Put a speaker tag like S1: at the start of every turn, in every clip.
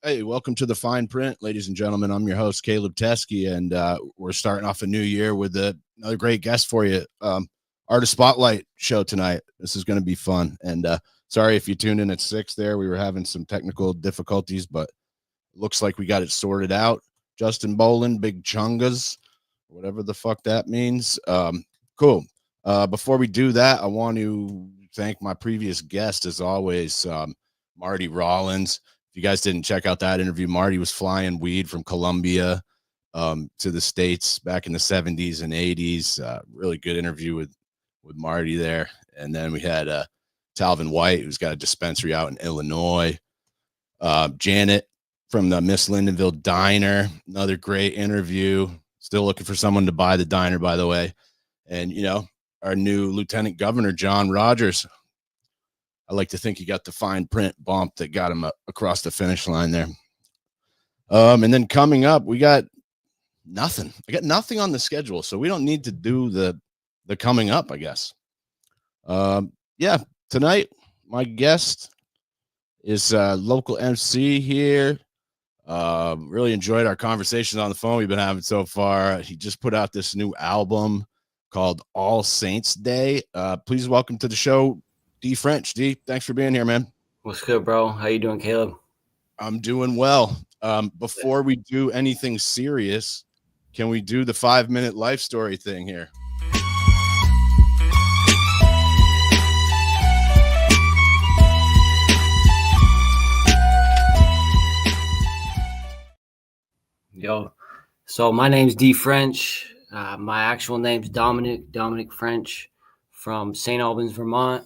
S1: Hey, welcome to the Fine Print, ladies and gentlemen. I'm your host, Caleb Teskey, and we're starting off a new year with another great guest for you. Artist Spotlight show tonight. This is going to be fun. And sorry if you tuned in at 6 there. We were having some technical difficulties, but it looks like we got it sorted out. Justin Boland, Big Chungas, whatever the fuck that means. Cool. Before we do that, I want to thank my previous guest, as always, Marty Rollins. If you guys didn't check out that interview, Marty was flying weed from Colombia to the States back in the 70s and 80s. Really good interview with Marty there. And then we had Talvin White, who's got a dispensary out in Illinois. Janet from the Miss Lindenville Diner, another great interview. Still looking for someone to buy the diner, by the way. And, our new Lieutenant Governor, John Rogers. I like to think he got the fine print bump that got him across the finish line there. And then coming up, we got nothing. I got nothing on the schedule, so we don't need to do the coming up, I guess. Tonight, my guest is local MC here. Really enjoyed our conversations on the phone we've been having so far. He just put out this new album called All Saints Day. Please welcome to the show, D.FRENCH. D, thanks for being here, man.
S2: What's good, bro? How you doing, Caleb?
S1: I'm doing well. Before we do anything serious, can we do the 5-minute life story thing here?
S2: Yo, so my name's D.FRENCH. My actual name's Dominic French from St. Albans, Vermont.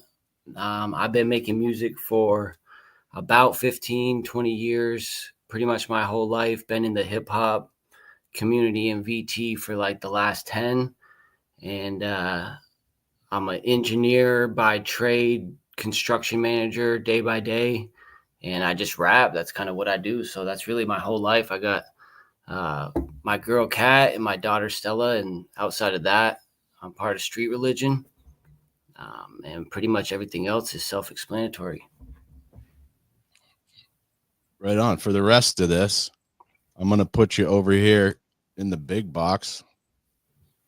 S2: I've been making music for about 15, 20 years, pretty much my whole life. Been in the hip hop community and VT for like the last 10. And I'm an engineer by trade, construction manager day by day. And I just rap. That's kind of what I do. So that's really my whole life. I got my girl Kat and my daughter Stella. And outside of that, I'm part of Street Religion. And pretty much everything else is self-explanatory.
S1: Right on. For the rest of this, I'm going to put you over here in the big box.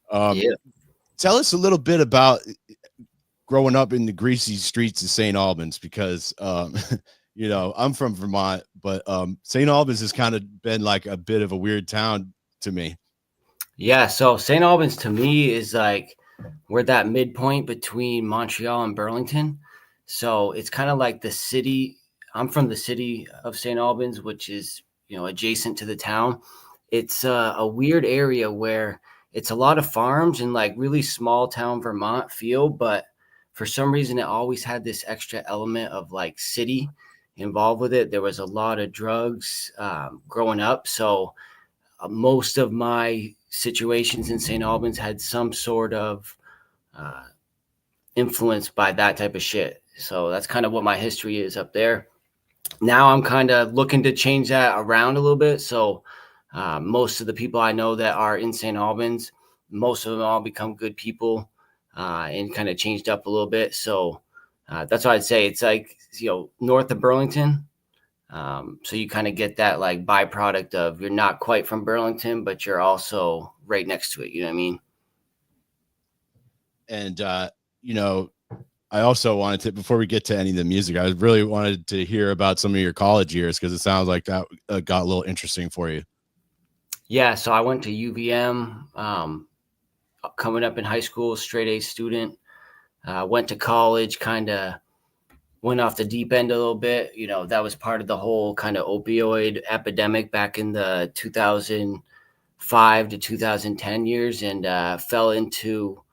S1: Tell us a little bit about growing up in the greasy streets of St. Albans, because, I'm from Vermont, but St. Albans has kind of been like a bit of a weird town to me.
S2: Yeah, so St. Albans to me is like, we're that midpoint between Montreal and Burlington. So it's kind of like the city. I'm from the city of St. Albans, which is, adjacent to the town. It's a weird area where it's a lot of farms and like really small town Vermont feel. But for some reason, it always had this extra element of like city involved with it. There was a lot of drugs growing up. So most of my situations in St. Albans had some sort of influenced by that type of shit. So that's kind of what my history is up there. Now I'm kind of looking to change that around a little bit. So most of the people I know that are in St. Albans, most of them all become good people and kind of changed up a little bit. So that's what I'd say. It's like, north of Burlington. So you kind of get that like byproduct of you're not quite from Burlington, but you're also right next to it. You know what I mean?
S1: And, I also wanted to, before we get to any of the music, I really wanted to hear about some of your college years, because it sounds like that got a little interesting for you.
S2: Yeah. So I went to UVM coming up in high school, straight A student, went to college, kind of went off the deep end a little bit. That was part of the whole kind of opioid epidemic back in the 2005 to 2010 years, and fell into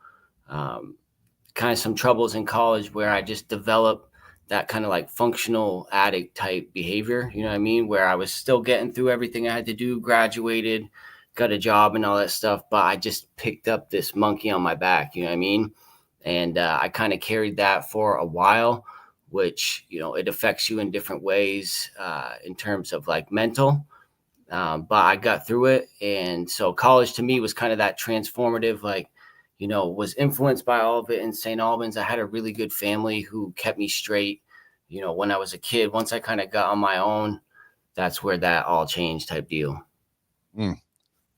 S2: kind of some troubles in college where I just developed that kind of like functional addict type behavior, you know what I mean? Where I was still getting through everything I had to do, graduated, got a job and all that stuff, but I just picked up this monkey on my back, you know what I mean? And I kind of carried that for a while, which, it affects you in different ways in terms of like mental. But I got through it. And so college to me was kind of that transformative, like, was influenced by all of it in St. Albans. I had a really good family who kept me straight, when I was a kid. Once I kind of got on my own, that's where that all changed type deal.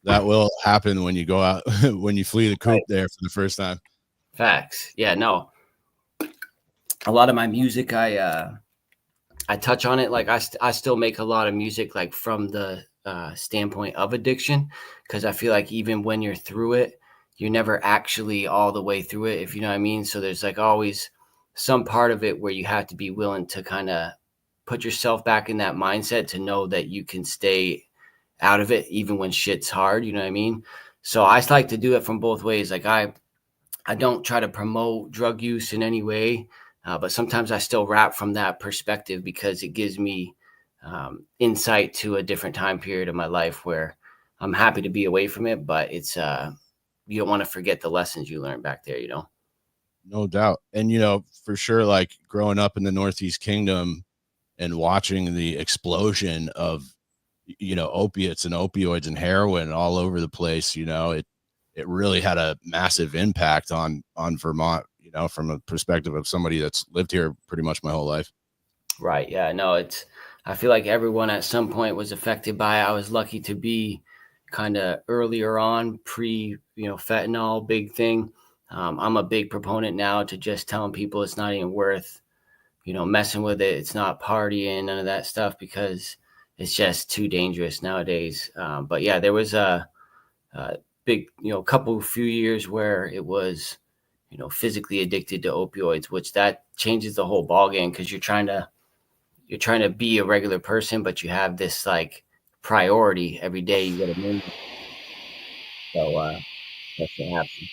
S1: That will happen when you go out, when you flee the coop
S2: Right.
S1: there for the first time.
S2: Facts. Yeah, no. A lot of my music, I touch on it. Like I still make a lot of music like from the standpoint of addiction, because I feel like even when you're through it, you're never actually all the way through it, if you know what I mean. So there's like always some part of it where you have to be willing to kind of put yourself back in that mindset to know that you can stay out of it even when shit's hard, you know what I mean? So I like to do it from both ways. Like I don't try to promote drug use in any way, but sometimes I still rap from that perspective because it gives me insight to a different time period of my life where I'm happy to be away from it, but it's you don't want to forget the lessons you learned back there, you know?
S1: No doubt. And, for sure, like growing up in the Northeast Kingdom and watching the explosion of, opiates and opioids and heroin all over the place, it really had a massive impact on Vermont, from a perspective of somebody that's lived here pretty much my whole life.
S2: Right. Yeah. No, I feel like everyone at some point was affected by it. I was lucky to be kind of earlier on, fentanyl, big thing. I'm a big proponent now to just telling people it's not even worth, messing with it. It's not partying, none of that stuff, because it's just too dangerous nowadays. But yeah, there was a big, few years where it was, physically addicted to opioids, which that changes the whole ballgame, because you're trying to be a regular person, but you have this like priority every day you got to move. So that's what happens.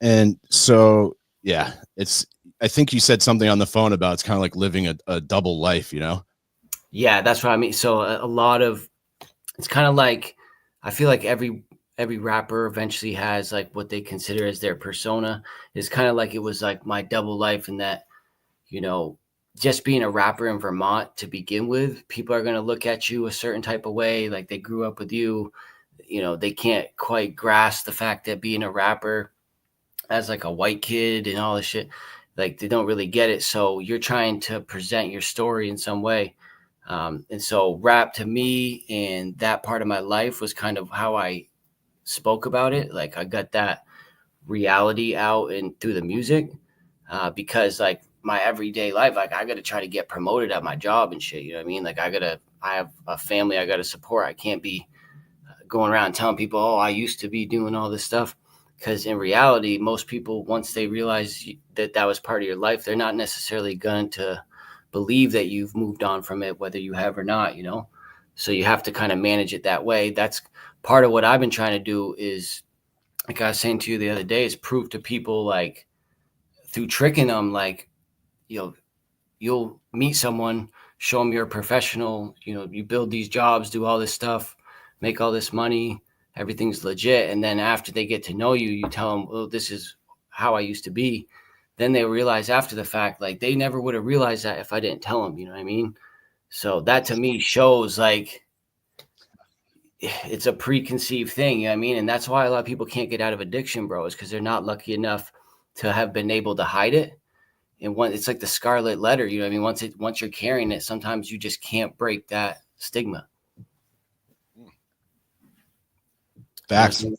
S1: And so, yeah, I think you said something on the phone about it's kind of like living a double life,
S2: Yeah, that's what I mean. So a lot of it's kind of like I feel like every rapper eventually has like what they consider as their persona. It's kind of like it was like my double life in that, you know, just being a rapper in Vermont to begin with, people are going to look at you a certain type of way. Like they grew up with you, they can't quite grasp the fact that being a rapper as like a white kid and all this shit, like they don't really get it. So you're trying to present your story in some way. And so rap to me and that part of my life was kind of how I spoke about it. Like I got that reality out and through the music, because like my everyday life, like I got to try to get promoted at my job and shit. You know what I mean? Like I have a family I got to support. I can't be going around telling people, oh, I used to be doing all this stuff. Because in reality, most people, once they realize that that was part of your life, they're not necessarily going to believe that you've moved on from it, whether you have or not, So you have to kind of manage it that way. That's part of what I've been trying to do is, like I was saying to you the other day, is prove to people like through tricking them, like, you'll meet someone, show them you're a professional, you build these jobs, do all this stuff, make all this money, everything's legit. And then after they get to know you, you tell them, well, this is how I used to be. Then they realize after the fact, like they never would have realized that if I didn't tell them, you know what I mean? So that to me shows like it's a preconceived thing, you know what I mean? And that's why a lot of people can't get out of addiction, bro, is because they're not lucky enough to have been able to hide it. And it's like the scarlet letter, you know what I mean? Once you're carrying it, sometimes you just can't break that stigma.
S1: Facts.
S2: You know,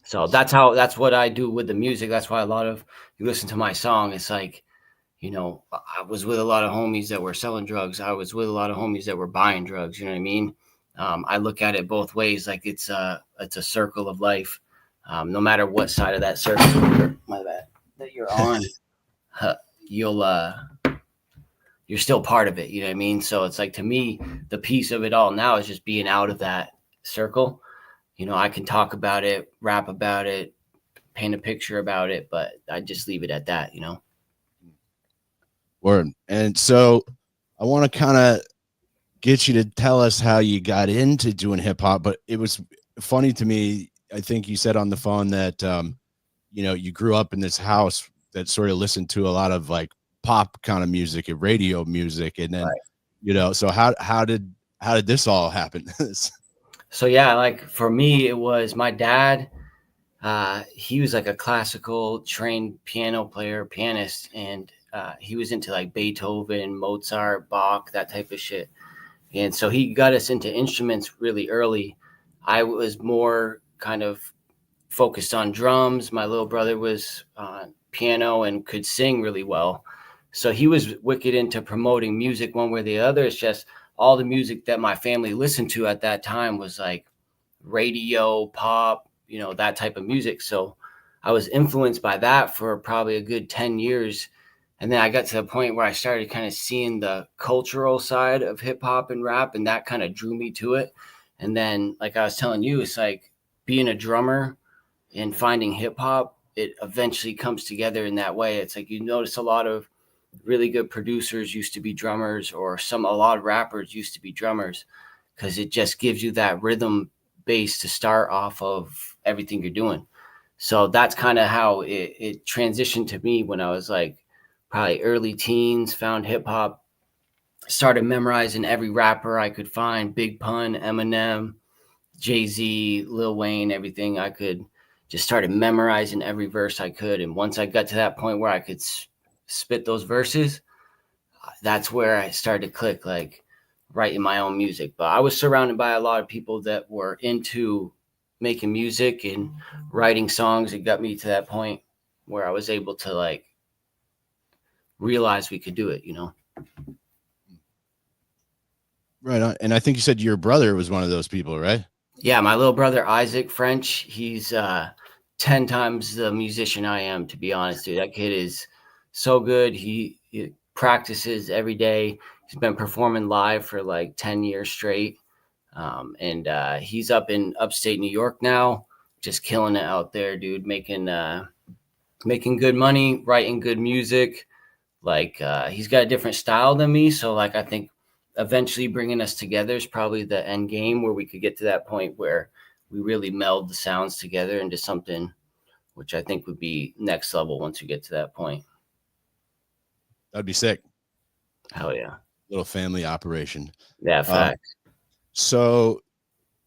S2: so that's what I do with the music. That's why you listen to my song, it's like, I was with a lot of homies that were selling drugs. I was with a lot of homies that were buying drugs. You know what I mean? I look at it both ways. Like it's a circle of life. No matter what side of that circle that you're on, you're still part of it. You know what I mean? So it's like, to me, the piece of it all now is just being out of that circle. I can talk about it, rap about it, paint a picture about it, but I just leave it at that,
S1: Word. And so I want to kind of get you to tell us how you got into doing hip hop, but it was funny to me. I think you said on the phone that, you grew up in this house that sort of listened to a lot of like pop kind of music and radio music. And then,
S2: Right.
S1: So how did this all happen?
S2: So yeah, like for me, it was my dad. He was like a classical trained pianist, and he was into like Beethoven, Mozart, Bach, that type of shit. And so he got us into instruments really early. I was more kind of focused on drums. My little brother was on piano and could sing really well. So he was wicked into promoting music one way or the other. It's just all the music that my family listened to at that time was like radio, pop, that type of music. So I was influenced by that for probably a good 10 years. And then I got to the point where I started kind of seeing the cultural side of hip hop and rap, and that kind of drew me to it. And then, like I was telling you, it's like being a drummer and finding hip hop, it eventually comes together in that way. It's like you notice a lot of really good producers used to be drummers, or a lot of rappers used to be drummers, because it just gives you that rhythm base to start off of everything you're doing. So that's kind of how it transitioned to me when I was like probably early teens, found hip hop, started memorizing every rapper I could find, Big Pun, Eminem, Jay-Z, Lil Wayne, everything I could. Just started memorizing every verse I could. And once I got to that point where I could spit those verses, that's where I started to click, like writing my own music. But I was surrounded by a lot of people that were into making music and writing songs. It got me to that point where I was able to like realize we could do it,
S1: Right on. And I think you said your brother was one of those people, right?
S2: Yeah, my little brother, D.FRENCH, he's 10 times the musician I am, to be honest, dude. That kid is so good. He practices every day. He's been performing live for like 10 years straight. And he's up in upstate New York now, just killing it out there, dude, making good money, writing good music. Like he's got a different style than me. So like, I think eventually bringing us together is probably the end game, where we could get to that point where we really meld the sounds together into something, which I think would be next level once we get to that point.
S1: That'd be sick.
S2: Hell yeah.
S1: Little family operation.
S2: Yeah, facts.
S1: So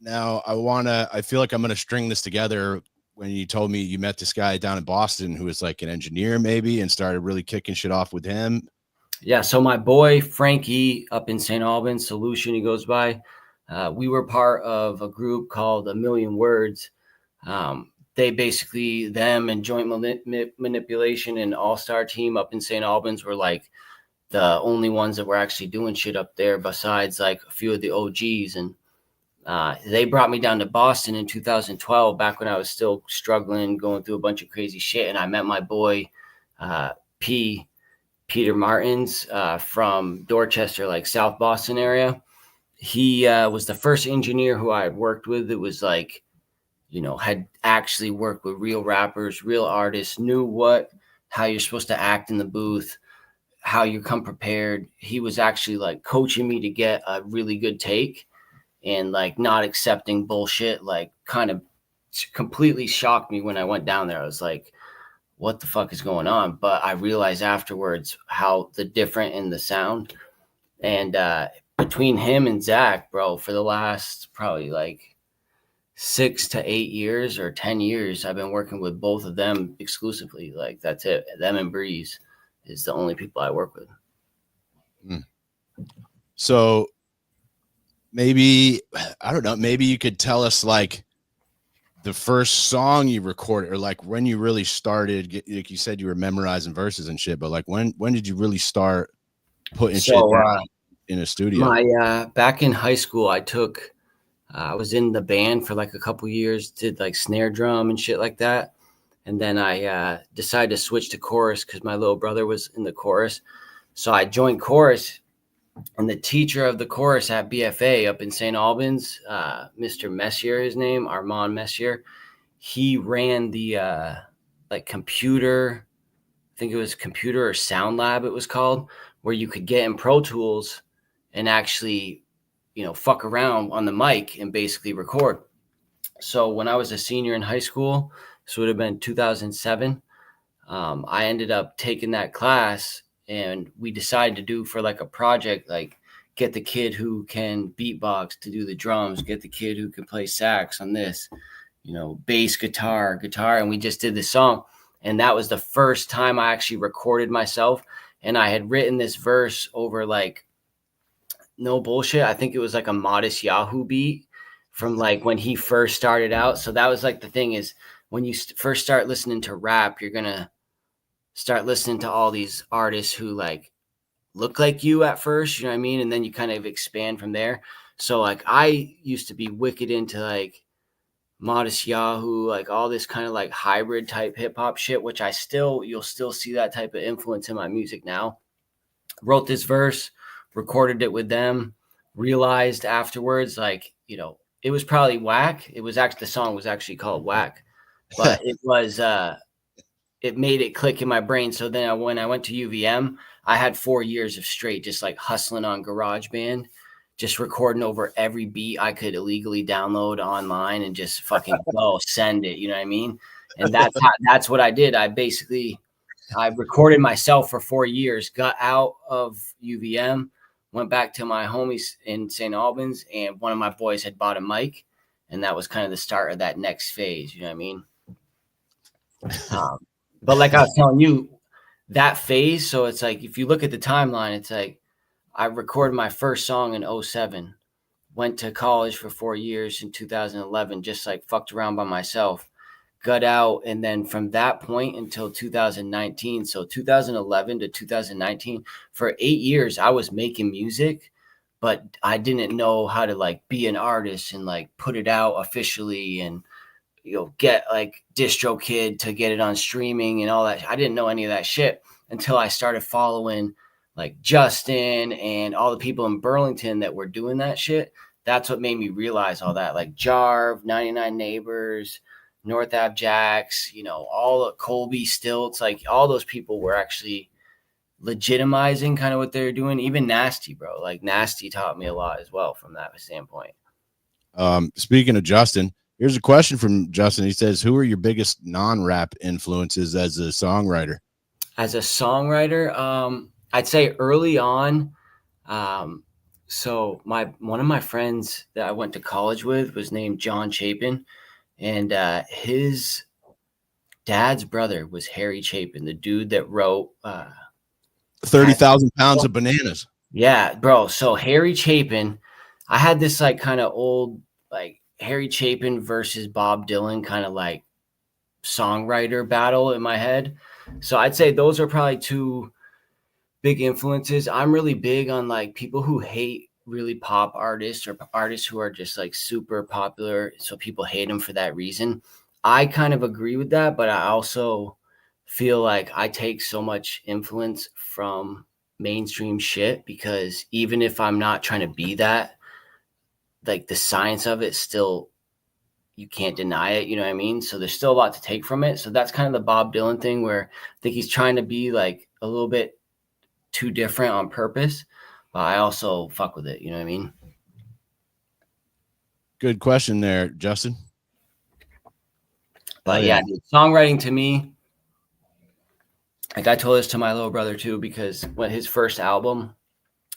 S1: now I feel like I'm going to string this together. When you told me you met this guy down in Boston who was like an engineer maybe, and started really kicking shit off with him.
S2: Yeah, so my boy Frankie up in St. Albans, Solution, he goes by. We were part of a group called A Million Words. They basically, them and Joint Manipulation and All-Star Team up in St. Albans were like the only ones that were actually doing shit up there, besides like a few of the OGs. And they brought me down to Boston in 2012, back when I was still struggling, going through a bunch of crazy shit. And I met my boy Peter Martins from Dorchester, like South Boston area. He was the first engineer who I had worked with that was like, had actually worked with real rappers, real artists, knew how you're supposed to act in the booth, how you come prepared. He was actually like coaching me to get a really good take and like not accepting bullshit, like kind of completely shocked me when I went down there. I was like, what the fuck is going on? But I realized afterwards how the different in the sound. And between him and Zach, bro, for the last probably like 6 to 8 years or 10 years, I've been working with both of them exclusively. Like that's it. Them and Breeze is the only people I work with.
S1: So maybe, I don't know, maybe you could tell us like the first song you recorded, or like when you really started. Like you said, you were memorizing verses and shit, but like when did you really start putting shit down in a studio?
S2: Back in high school, I was in the band for like a couple years, did like snare drum and shit like that. And then I decided to switch to chorus because my little brother was in the chorus. So I joined chorus, and the teacher of the chorus at BFA up in St. Albans, Mr. Messier, his name, Armand Messier, he ran the like computer, I think it was computer or sound lab it was called, where you could get in Pro Tools and actually, fuck around on the mic and basically record. So when I was a senior in high school, this would have been 2007, I ended up taking that class, and we decided to do for like a project, like get the kid who can beatbox to do the drums, get the kid who can play sax on this, bass guitar. And we just did this song. And that was the first time I actually recorded myself. and I had written this verse over like, no bullshit, I think it was like a Modest Yahoo beat from like when he first started out. So that was like the thing is when you first start listening to rap, you're gonna start listening to all these artists who like look like you at first, you know what I mean? And then you kind of expand from there. So like I used to be wicked into like Modest Yahoo, like all this kind of like hybrid type hip hop shit, which you'll still see that type of influence in my music now. Wrote this verse, recorded it with them, realized afterwards, like, it was probably whack. It was actually, the song was actually called Whack, but it made it click in my brain. So then when I went to UVM, I had 4 years of straight just like hustling on GarageBand, just recording over every beat I could illegally download online and just fucking send it. You know what I mean? And that's what I did. I recorded myself for 4 years, got out of UVM, went back to my homies in St. Albans, and one of my boys had bought a mic, and that was kind of the start of that next phase. You know what I mean? But like I was telling you, that phase, so it's like, if you look at the timeline, it's like I recorded my first song in 2007, went to college for 4 years in 2011, just like fucked around by myself, got out. And then from that point until 2019, so 2011 to 2019, for 8 years, I was making music, but I didn't know how to like be an artist and like put it out officially and, get like DistroKid to get it on streaming and all that. I didn't know any of that shit until I started following like Justin and all the people in Burlington that were doing that shit. That's what made me realize all that, like Jarv, 99 Neighbors, North Ave Jacks, all of Colby Stilts, like all those people were actually legitimizing kind of what they're doing. Even Nasty, bro, like Nasty taught me a lot as well from that standpoint.
S1: Speaking of Justin, here's a question from Justin. He says, who are your biggest non-rap influences as a songwriter?
S2: As a songwriter, I'd say early on, so one of my friends that I went to college with was named John Chapin, and his dad's brother was Harry Chapin, the dude that wrote
S1: 30,000 pounds of bananas.
S2: Yeah, bro. So Harry Chapin, I had this like kind of old like Harry Chapin versus Bob Dylan kind of like songwriter battle in my head. So I'd say those are probably two big influences. I'm really big on like people who hate really pop artists or artists who are just like super popular, so people hate them for that reason. I kind of agree with that, but I also feel like I take so much influence from mainstream shit, because even if I'm not trying to be that, like the science of it still, you can't deny it, you know what I mean? So there's still a lot to take from it. So that's kind of the Bob Dylan thing, where I think he's trying to be like a little bit too different on purpose, but I also fuck with it, you know what I mean?
S1: Good question there, Justin.
S2: But yeah, dude, songwriting to me, like I told this to my little brother too, because when his first album,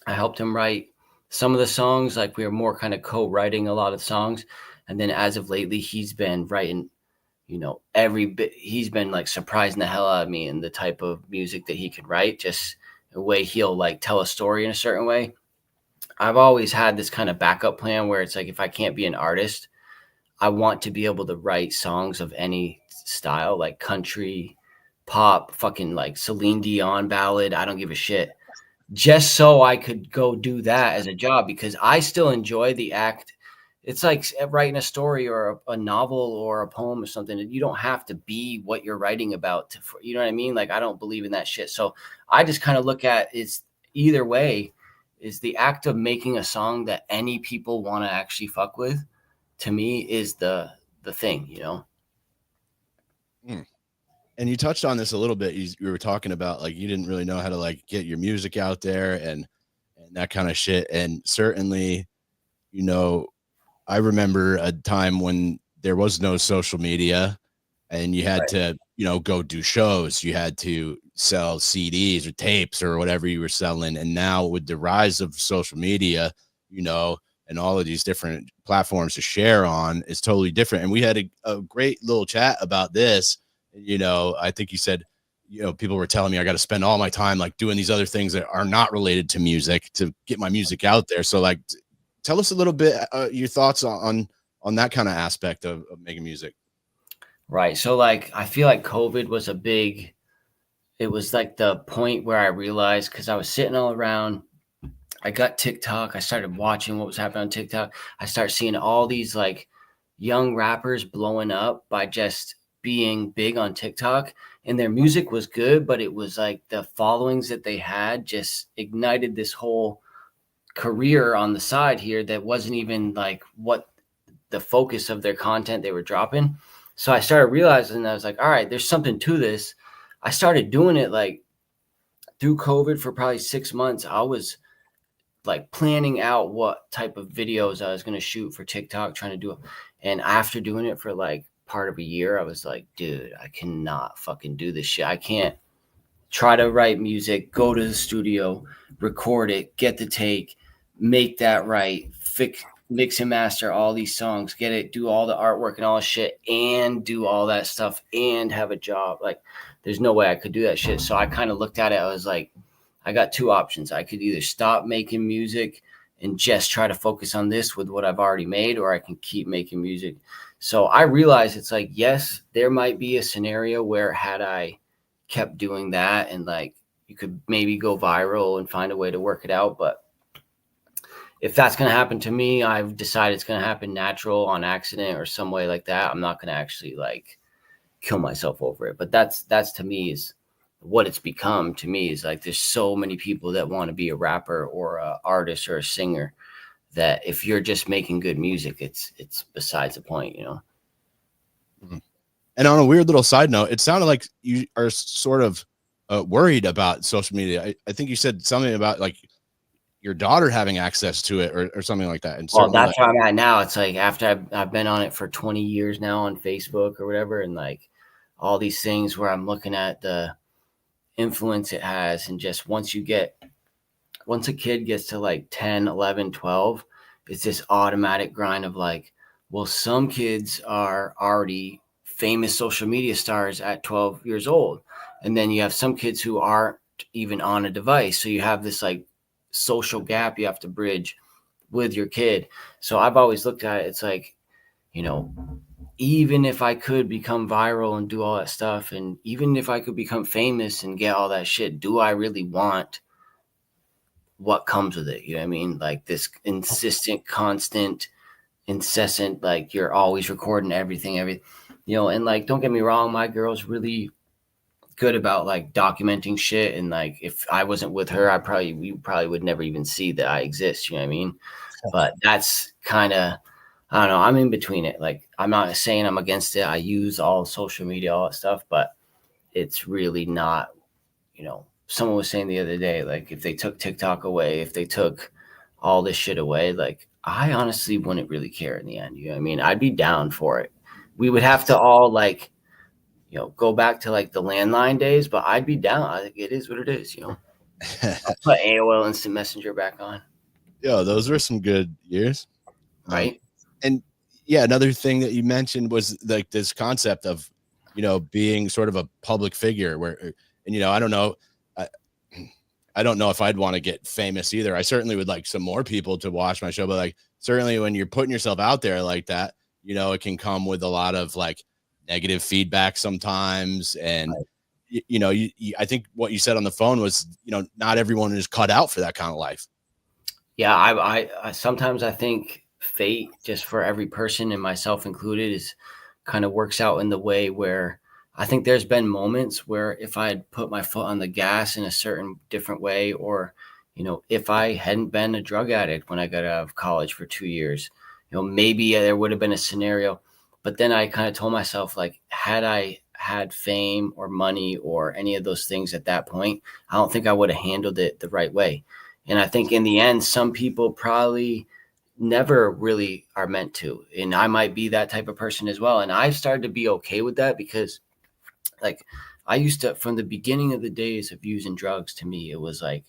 S2: I helped him write some of the songs. Like we were more kind of co-writing a lot of songs. And then as of lately, he's been writing, every bit. He's been like surprising the hell out of me in the type of music that he can write, just the way he'll like tell a story in a certain way. I've always had this kind of backup plan where it's like, if I can't be an artist, I want to be able to write songs of any style, like country, pop, fucking like Celine Dion ballad. I don't give a shit. Just so I could go do that as a job, because I still enjoy the act. It's like writing a story or a novel or a poem or something. You don't have to be what you're writing about. You know what I mean? Like, I don't believe in that shit. So I just kind of look at it's either way is the act of making a song that any people want to actually fuck with. To me is the thing,
S1: And you touched on this a little bit. You were talking about like you didn't really know how to like get your music out there and that kind of shit. And certainly, I remember a time when there was no social media and you had to, go do shows. You had to sell CDs or tapes or whatever you were selling. And now with the rise of social media, and all of these different platforms to share on, is totally different. And we had a great little chat about this. I think you said people were telling me I got to spend all my time like doing these other things that are not related to music to get my music out there. So like, tell us a little bit your thoughts on that kind of aspect of making music.
S2: Right. So like, I feel like COVID was it was like the point where I realized, because I was sitting all around, I got TikTok. I started watching what was happening on TikTok. I started seeing all these like young rappers blowing up by just being big on TikTok, and their music was good, but it was like the followings that they had just ignited this whole career on the side here that wasn't even like what the focus of their content they were dropping. So I started realizing, I was like, all right, there's something to this. I started doing it like through COVID for probably 6 months. I was like planning out what type of videos I was going to shoot for TikTok, trying to do it. And after doing it for like part of a year, I was like, dude, I cannot fucking do this shit. I can't try to write music, go to the studio, record it, get the take, make that right, mix and master all these songs, get it, do all the artwork and all the shit, and do all that stuff and have a job. Like, there's no way I could do that shit. So I kind of looked at it. I was like, I got two options. I could either stop making music and just try to focus on this with what I've already made, or I can keep making music. So I realized it's like, yes, there might be a scenario where had I kept doing that and like you could maybe go viral and find a way to work it out. But if that's going to happen to me, I've decided it's going to happen natural, on accident, or some way like that. I'm not going to actually like kill myself over it. But that's to me is what it's become. To me is like, there's so many people that want to be a rapper or a artist or a singer that if you're just making good music, it's besides the point, you know?
S1: Mm-hmm. And on a weird little side note, it sounded like you are sort of worried about social media. I think you said something about like your daughter having access to it or something like that. And
S2: Well, that's
S1: like,
S2: where I'm at now. It's like after I've been on it for 20 years now on Facebook or whatever, and like all these things where I'm looking at the influence it has. And just once a kid gets to like 10, 11, 12, it's this automatic grind of like, well, some kids are already famous social media stars at 12 years old. And then you have some kids who aren't even on a device. So you have this like social gap you have to bridge with your kid. So I've always looked at it. It's like, even if I could become viral and do all that stuff, and even if I could become famous and get all that shit, do I really want what comes with it? You know what I mean? Like this insistent, constant, incessant, like you're always recording everything, and like, don't get me wrong, my girl's really good about like documenting shit. And like, if I wasn't with her, we probably would never even see that I exist. You know what I mean? But that's kind of, I don't know. I'm in between it. Like, I'm not saying I'm against it. I use all social media, all that stuff, but it's really not, someone was saying the other day, like if they took TikTok away, if they took all this shit away, like I honestly wouldn't really care in the end. You know what I mean? I'd be down for it. We would have to all like, go back to like the landline days, but I'd be down. I think it is what it is, I'll put AOL Instant Messenger back on.
S1: Yeah, those were some good years.
S2: Right.
S1: And yeah, another thing that you mentioned was like this concept of, being sort of a public figure where, and, I don't know. I don't know if I'd want to get famous either. I certainly would like some more people to watch my show, but like certainly when you're putting yourself out there like that, it can come with a lot of like negative feedback sometimes. And, I think what you said on the phone was, not everyone is cut out for that kind of life.
S2: Yeah. I sometimes I think fate, just for every person and myself included, is kind of works out in the way where I think there's been moments where if I had put my foot on the gas in a certain different way, or, if I hadn't been a drug addict when I got out of college for 2 years, maybe there would have been a scenario. But then I kind of told myself, like, had I had fame or money or any of those things at that point, I don't think I would have handled it the right way. And I think in the end, some people probably never really are meant to. And I might be that type of person as well. And I've started to be okay with that because, like, I used to, from the beginning of the days of using drugs, to me, it was like,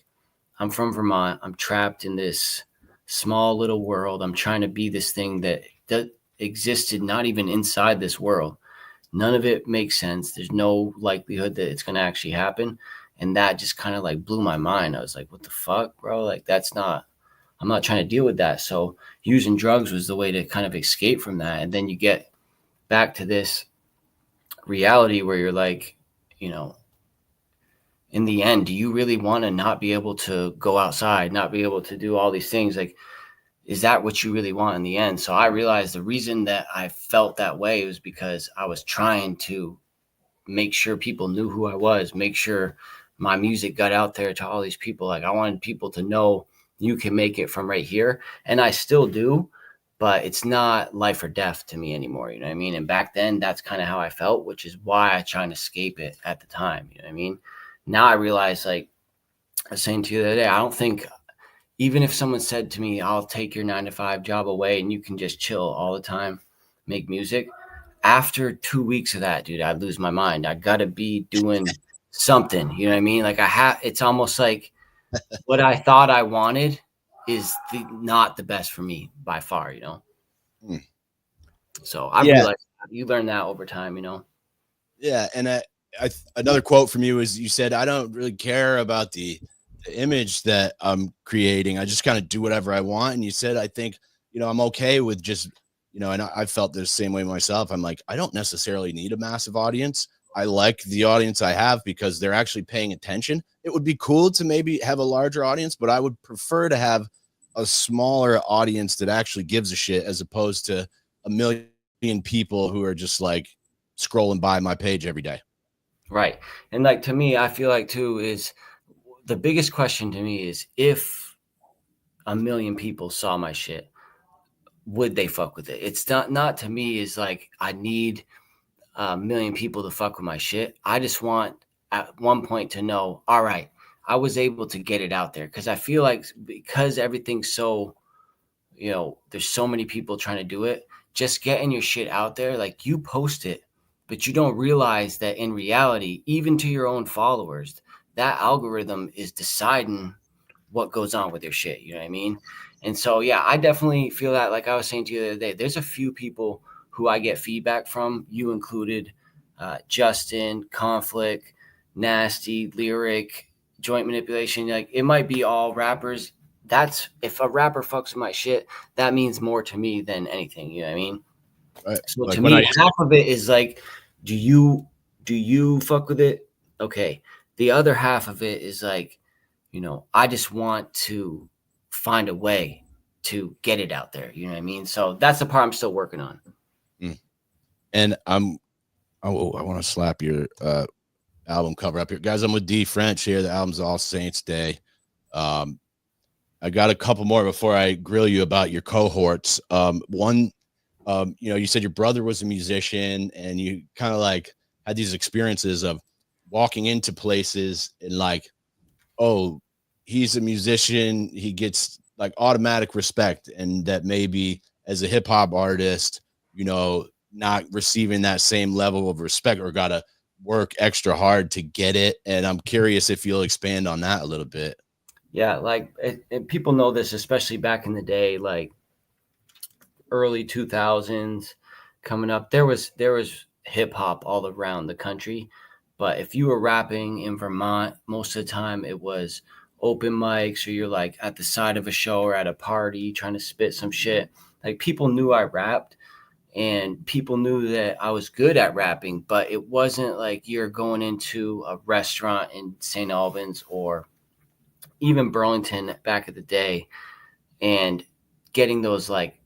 S2: I'm from Vermont. I'm trapped in this small little world. I'm trying to be this thing that existed not even inside this world. None of it makes sense. There's no likelihood that it's going to actually happen. And that just kind of like blew my mind. I was like, what the fuck, bro? Like, I'm not trying to deal with that. So using drugs was the way to kind of escape from that. And then you get back to this reality where you're like, you know, in the end, do you really want to not be able to go outside, not be able to do all these things? Like, is that what you really want in the end? So I realized the reason that I felt that way was because I was trying to make sure people knew who I was, make sure my music got out there to all these people. Like, I wanted people to know you can make it from right here. And I still do, but it's not life or death to me anymore. You know what I mean? And back then that's kind of how I felt, which is why I tried to escape it at the time. You know what I mean? Now I realize, like I was saying to you the other day, I don't think, even if someone said to me, I'll take your 9 to 5 job away and you can just chill all the time, make music. After 2 weeks of that, dude, I'd lose my mind. I gotta be doing something. You know what I mean? Like it's almost like what I thought I wanted is not the best for me by far, you know?
S1: Mm.
S2: So I realized you learn that over time, you know?
S1: Yeah. And another quote from you is, you said, I don't really care about the image that I'm creating. I just kind of do whatever I want. And you said, I think, I'm okay with just, and I felt the same way myself. I'm like, I don't necessarily need a massive audience. I like the audience I have because they're actually paying attention. It would be cool to maybe have a larger audience, but I would prefer to have a smaller audience that actually gives a shit, as opposed to a million people who are just like scrolling by my page every day.
S2: Right. And like, to me, I feel like too, is the biggest question to me is, if a million people saw my shit, would they fuck with it? It's not to me is like, I need a million people to fuck with my shit. I just want at one point to know, all right, I was able to get it out there. Cause I feel like, because everything's so, there's so many people trying to do it, just getting your shit out there. Like, you post it, but you don't realize that in reality, even to your own followers, that algorithm is deciding what goes on with your shit. You know what I mean? And so, yeah, I definitely feel that. Like I was saying to you the other day, there's a few people who I get feedback from, you included, Justin, Conflict, Nasty, Lyric, Joint Manipulation. Like, it might be all rappers. That's, if a rapper fucks with my shit, that means more to me than anything. You know what I mean?
S1: Right.
S2: So
S1: like
S2: to me, half of it is like, do you fuck with it? Okay. The other half of it is like, I just want to find a way to get it out there. You know what I mean? So that's the part I'm still working on.
S1: And I want to slap your album cover up here, guys. I'm with D.FRENCH here. The album's All Saints Day. I got a couple more before I grill you about your cohorts. One, you said your brother was a musician, and you kind of like had these experiences of walking into places and like, oh, he's a musician, he gets like automatic respect, and that maybe as a hip hop artist, not receiving that same level of respect, or got to work extra hard to get it. And I'm curious if you'll expand on that a little bit.
S2: Yeah, like people know this, especially back in the day, like early 2000s coming up. There was hip hop all around the country, but if you were rapping in Vermont, most of the time it was open mics, or you're like at the side of a show or at a party trying to spit some shit. Like, people knew I rapped, and people knew that I was good at rapping, but it wasn't like you're going into a restaurant in St. Albans or even Burlington back in the day and getting those like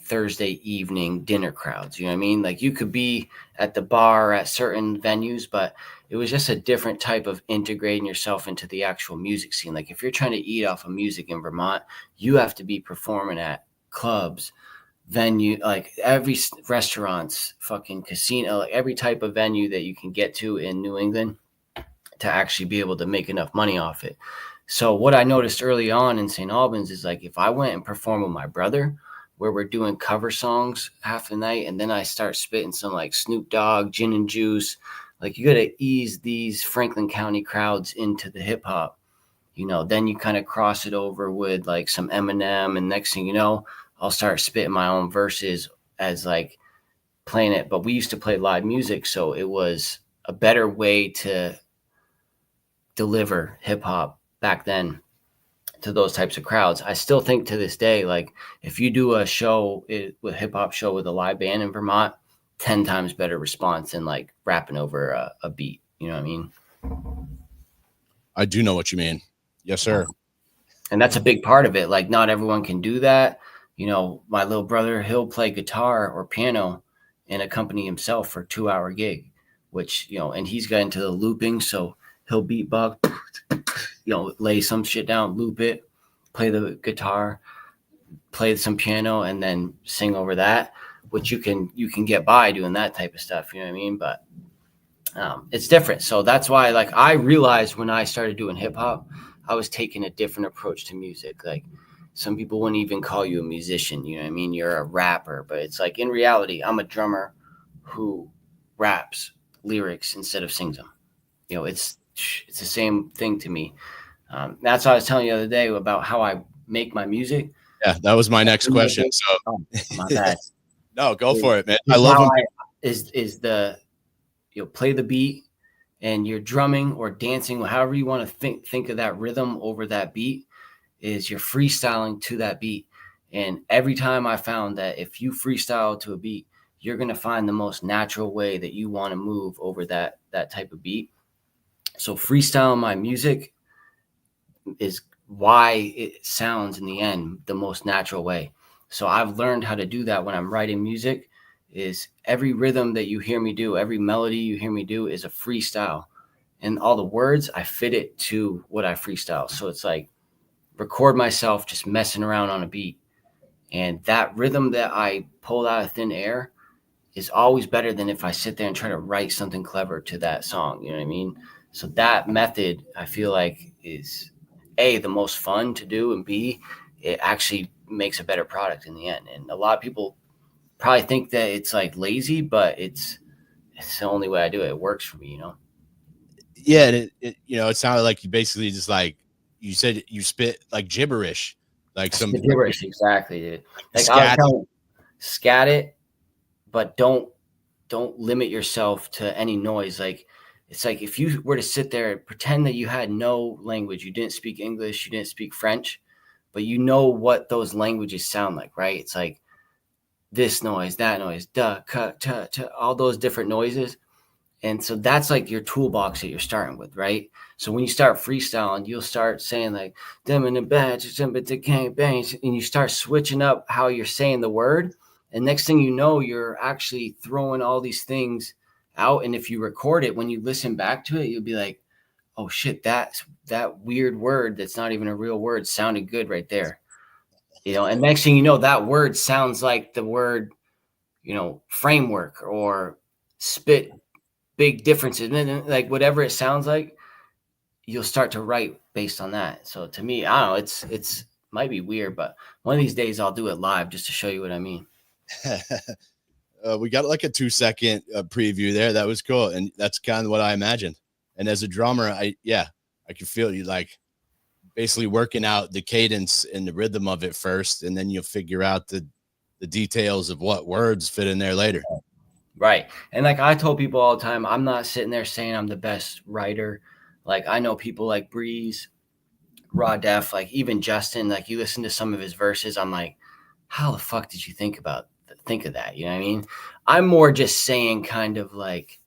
S2: Thursday evening dinner crowds. You know what I mean? Like, you could be at the bar at certain venues, but it was just a different type of integrating yourself into the actual music scene. Like, if you're trying to eat off of music in Vermont, you have to be performing at clubs, venue, like every restaurants, fucking casino, like every type of venue that you can get to in New England to actually be able to make enough money off it. So what I noticed early on in St. Albans is, like, if I went and performed with my brother, where we're doing cover songs half the night, and then I start spitting some like Snoop Dogg, Gin and Juice, like, you got to ease these Franklin County crowds into the hip hop, then you kind of cross it over with like some Eminem, and next thing you know, I'll start spitting my own verses as like playing it, but we used to play live music. So it was a better way to deliver hip hop back then to those types of crowds. I still think to this day, like if you do a show with hip hop show with a live band in Vermont, 10 times better response than like rapping over a beat. You know what I mean?
S1: I do know what you mean. Yes, sir.
S2: And that's a big part of it. Like not everyone can do that. You know, my little brother, he'll play guitar or piano and accompany himself for a 2-hour gig, which, you know, and he's got into the looping. So he'll beatbox, you know, lay some shit down, loop it, play the guitar, play some piano, and then sing over that, which you can get by doing that type of stuff. You know what I mean? But it's different. So that's why, like, I realized when I started doing hip hop, I was taking a different approach to music. Like some people wouldn't even call you a musician. You know what I mean? You're a rapper, but it's like in reality, I'm a drummer who raps lyrics instead of sings them. You know, it's the same thing to me. That's what I was telling you the other day about how I make my music.
S1: Yeah, that was my next question. So
S2: my bad.
S1: No, go for it, man. I love them.
S2: Is the, you know, play the beat and you're drumming or dancing, however you want to think of that rhythm over that beat, is you're freestyling to that beat. And every time I found that if you freestyle to a beat, you're going to find the most natural way that you want to move over that type of beat. So freestyling my music is why it sounds in the end the most natural way. So I've learned how to do that when I'm writing music. Is every rhythm that you hear me do, every melody you hear me do is a freestyle. And all the words, I fit it to what I freestyle. So it's like record myself just messing around on a beat. And that rhythm that I pulled out of thin air is always better than if I sit there and try to write something clever to that song. You know what I mean? So that method, I feel like, is A, the most fun to do, and B, it actually makes a better product in the end. And a lot of people probably think that it's like lazy, but it's the only way I do it. It works for me, you know?
S1: Yeah. And it sounded like you basically just like, you said you spit like gibberish, like some
S2: gibberish. Exactly, dude. Like
S1: scat.
S2: Scat it, but don't limit yourself to any noise. Like it's like if you were to sit there and pretend that you had no language, you didn't speak English, you didn't speak French, but you know what those languages sound like, right? It's like this noise, that noise, duh, cut, all those different noises. And so that's like your toolbox that you're starting with, right? So when you start freestyling, you'll start saying like, them in the badge, and you start switching up how you're saying the word. And next thing you know, you're actually throwing all these things out. And if you record it, when you listen back to it, you'll be like, oh shit, that weird word that's not even a real word sounded good right there. You know, and next thing you know, that word sounds like the word, you know, framework or spit, big differences. And then like whatever it sounds like, you'll start to write based on that. So to me, I don't know, it's might be weird, but one of these days I'll do it live just to show you what I mean.
S1: We got like a 2-second preview there. That was cool. And that's kind of what I imagined. And as a drummer, I can feel you like basically working out the cadence and the rhythm of it first, and then you'll figure out the details of what words fit in there later.
S2: Right. And like I told people all the time, I'm not sitting there saying I'm the best writer. Like I know people like Breeze, Raw Def, like even Justin, like you listen to some of his verses, I'm like, how the fuck did you think of that? You know what I mean? I'm more just saying kind of like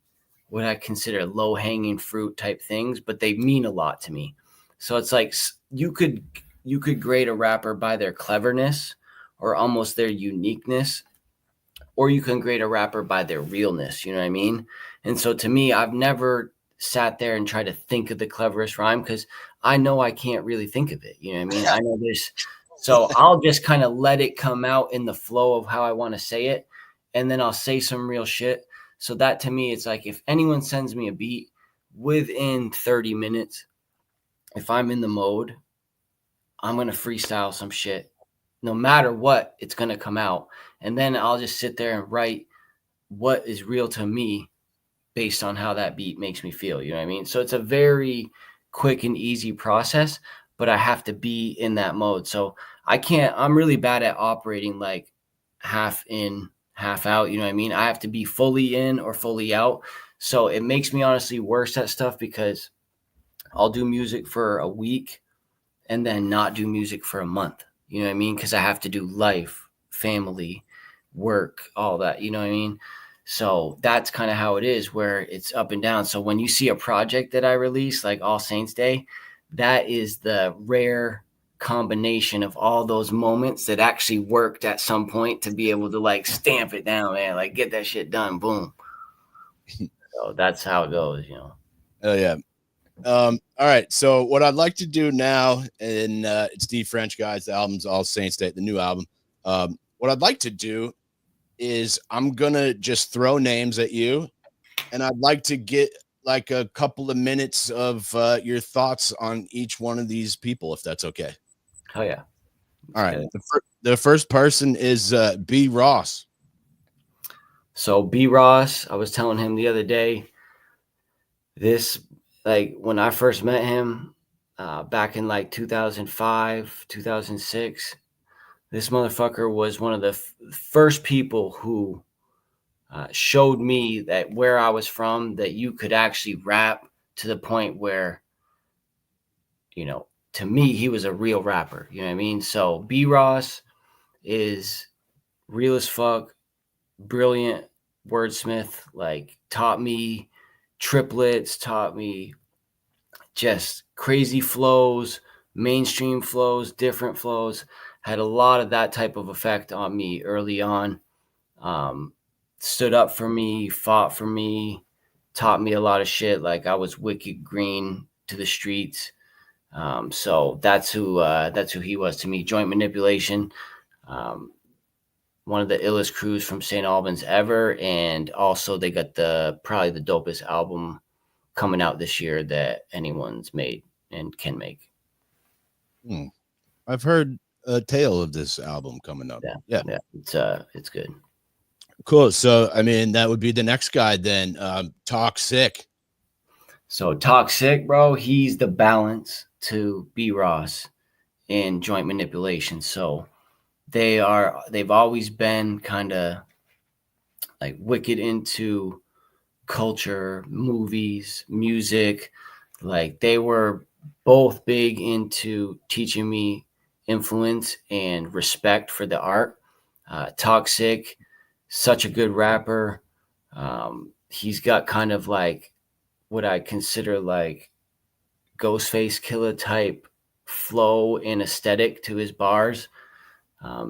S2: what I consider low hanging fruit type things, but they mean a lot to me. So it's like you could grade a rapper by their cleverness or almost their uniqueness, or you can grade a rapper by their realness. You know what I mean? And so to me, I've never sat there and tried to think of the cleverest rhyme because I know I can't really think of it. You know what I mean? I know this. So I'll just kind of let it come out in the flow of how I want to say it. And then I'll say some real shit. So that to me, it's like if anyone sends me a beat within 30 minutes, if I'm in the mode, I'm going to freestyle some shit. No matter what, it's going to come out. And then I'll just sit there and write what is real to me based on how that beat makes me feel. You know what I mean? So it's a very quick and easy process, but I have to be in that mode. So I'm really bad at operating like half in, half out. You know what I mean? I have to be fully in or fully out. So it makes me honestly worse at stuff because I'll do music for a week and then not do music for a month. You know what I mean? Because I have to do life, family, work, all that. You know what I mean? So that's kind of how it is, where it's up and down. So when you see a project that I release, like All Saints Day, that is the rare combination of all those moments that actually worked at some point to be able to like stamp it down, man, like get that shit done. Boom. So that's how it goes, you know.
S1: Oh yeah. All right. So what I'd like to do now, and it's D.FRENCH, guys. The album's All Saints Day, the new album. What I'd like to do is I'm gonna just throw names at you, and I'd like to get like a couple of minutes of your thoughts on each one of these people, if that's okay.
S2: Oh yeah.
S1: All right. The first person is B. Ross.
S2: So B. Ross, I was telling him the other day, this, like when I first met him back in like 2005, 2006, this motherfucker was one of the first people who showed me that where I was from, that you could actually rap to the point where, you know, to me, he was a real rapper. You know what I mean? So B. Ross is real as fuck, brilliant wordsmith, like taught me triplets, taught me just crazy flows, mainstream flows, different flows, had a lot of that type of effect on me early on. Stood up for me, fought for me, taught me a lot of shit. Like I was wicked green to the streets. So that's who he was to me. Joint Manipulation, one of the illest crews from St. Albans ever, and also they got probably the dopest album coming out this year that anyone's made and can make.
S1: I've heard a tale of this album coming up. Yeah.
S2: It's good.
S1: Cool. So I mean, that would be the next guy then. Toxic.
S2: So Toxic, bro, he's the balance to B. Ross in Joint Manipulation. So they've always been kind of like wicked into culture, movies, music. Like they were both big into teaching me influence and respect for the art. Toxic, such a good rapper. He's got kind of like what I consider like Ghostface Killer type flow and aesthetic to his bars.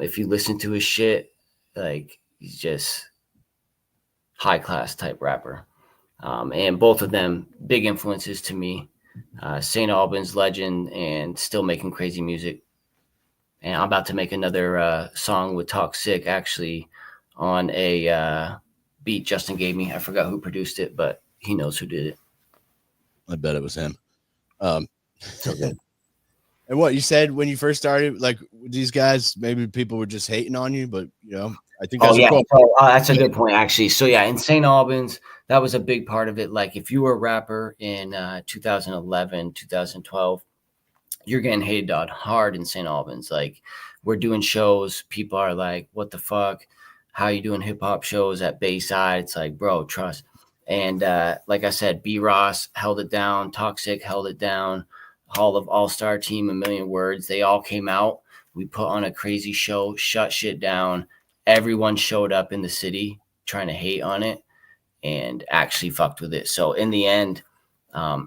S2: If you listen to his shit, like he's just high class type rapper. And both of them big influences to me. St. Albans legend and still making crazy music. And I'm about to make another song with Toxic actually on a beat Justin gave me. I forgot who produced it, but he knows who did it.
S1: I bet it was him.
S2: So good.
S1: And what you said when you first started, like these guys, maybe people were just hating on you, but you know, I think that's
S2: cool. That's a good point, actually. So yeah, in St. Albans, that was a big part of it. Like if you were a rapper in 2011, 2012, you're getting hated on hard in St. Albans. Like we're doing shows, people are like, "What the fuck? How you doing hip hop shows at Bayside?" It's like, bro, trust. And like I said, B. Ross held it down. Toxic held it down. Hall of All-Star Team, A Million Words. They all came out. We put on a crazy show, shut shit down. Everyone showed up in the city trying to hate on it and actually fucked with it. So in the end,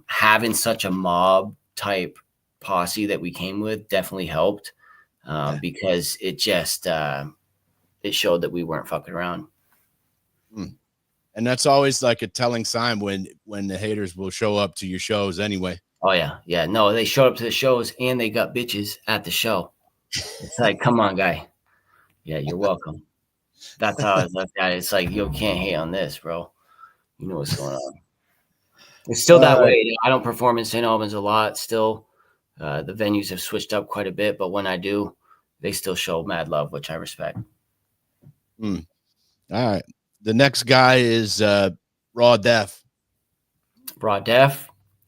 S2: having such a mob type posse that we came with definitely helped because it just it showed that we weren't fucking around.
S1: And that's always like a telling sign when the haters will show up to your shows anyway.
S2: Oh yeah. No, they showed up to the shows and they got bitches at the show. It's like, come on, guy. Yeah, you're welcome. That's how I looked at it. It's like, you can't hate on this, bro. You know what's going on. It's still that way. I don't perform in St. Albans a lot. Still, the venues have switched up quite a bit, but when I do, they still show mad love, which I respect.
S1: All right. The next guy is Raw Def.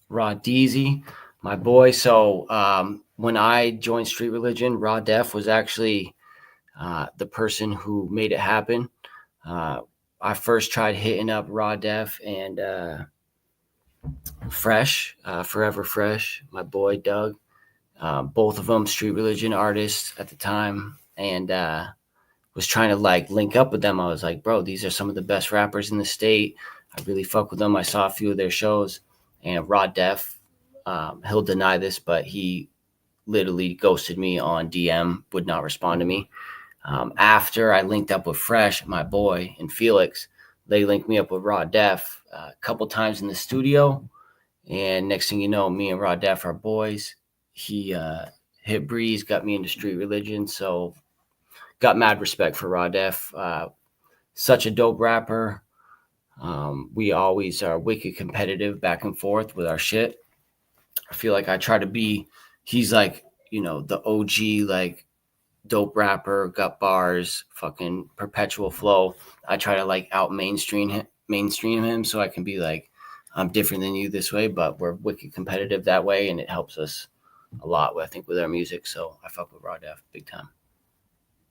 S2: Raw Deezy, my boy. So when I joined Street Religion, Raw Def was actually the person who made it happen. I first tried hitting up Raw Def and Fresh, Forever Fresh, my boy Doug. Both of them street religion artists at the time, and was trying to like link up with them. I was like, bro, these are some of the best rappers in the state. I really fuck with them. I saw a few of their shows, and Raw Def, he'll deny this, but he literally ghosted me on DM, would not respond to me. After I linked up with Fresh, my boy, and Felix, they linked me up with Raw Def a couple times in the studio. And next thing you know, me and Raw Def are boys. He hit Breeze, got me into street religion. So got mad respect for Raw Def. Such a dope rapper. We always are wicked competitive back and forth with our shit. I feel like I try to be, he's like, the OG, like dope rapper, got bars, fucking perpetual flow. I try to like out mainstream him so I can be like, I'm different than you this way, but we're wicked competitive that way, and it helps us a lot, I think, with our music. So I fuck with Raw Def big time.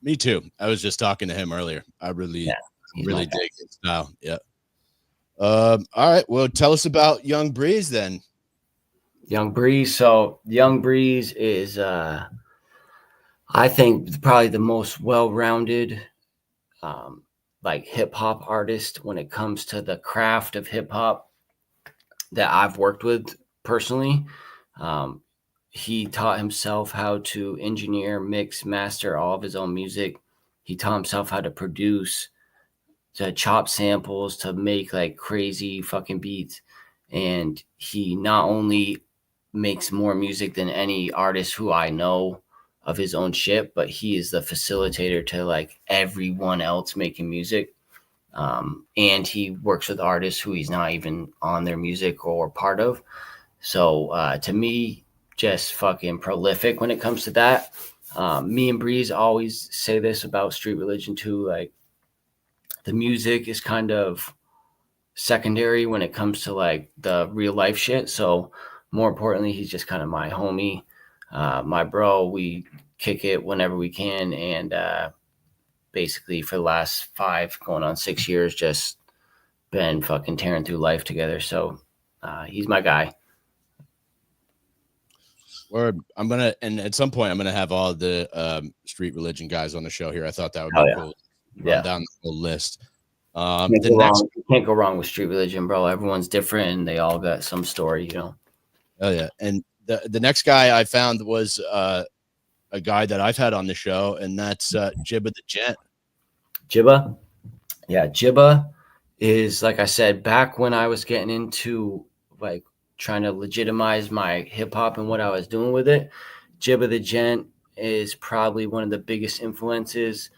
S1: Me too. I was just talking to him earlier. I really dig his style. Yeah. All right. Well, tell us about Young Breeze then.
S2: Young Breeze. So Young Breeze is, I think, probably the most well-rounded, like hip hop artist when it comes to the craft of hip hop that I've worked with personally. He taught himself how to engineer, mix, master all of his own music. He taught himself how to produce, to chop samples, to make like crazy fucking beats. And he not only makes more music than any artist who I know of his own shit, but he is the facilitator to like everyone else making music. And he works with artists who he's not even on their music or part of. So to me, just fucking prolific when it comes to that. Me and Breeze always say this about street religion too. Like, the music is kind of secondary when it comes to like the real life shit. So more importantly, he's just kind of my homie, my bro. We kick it whenever we can. And basically for the last 5 going on 6 years, just been fucking tearing through life together. So he's my guy.
S1: Or and at some point I'm gonna have all the street religion guys on the show here. I thought that would be cool. Run down the whole list.
S2: You can't go wrong with street religion, bro. Everyone's different and they all got some story,
S1: Oh yeah. And the next guy I found was a guy that I've had on the show, and that's Jibba the Gent.
S2: Jibba? Yeah, Jibba is, like I said, back when I was getting into like trying to legitimize my hip hop and what I was doing with it. Jibba the Gent is probably one of the biggest influences.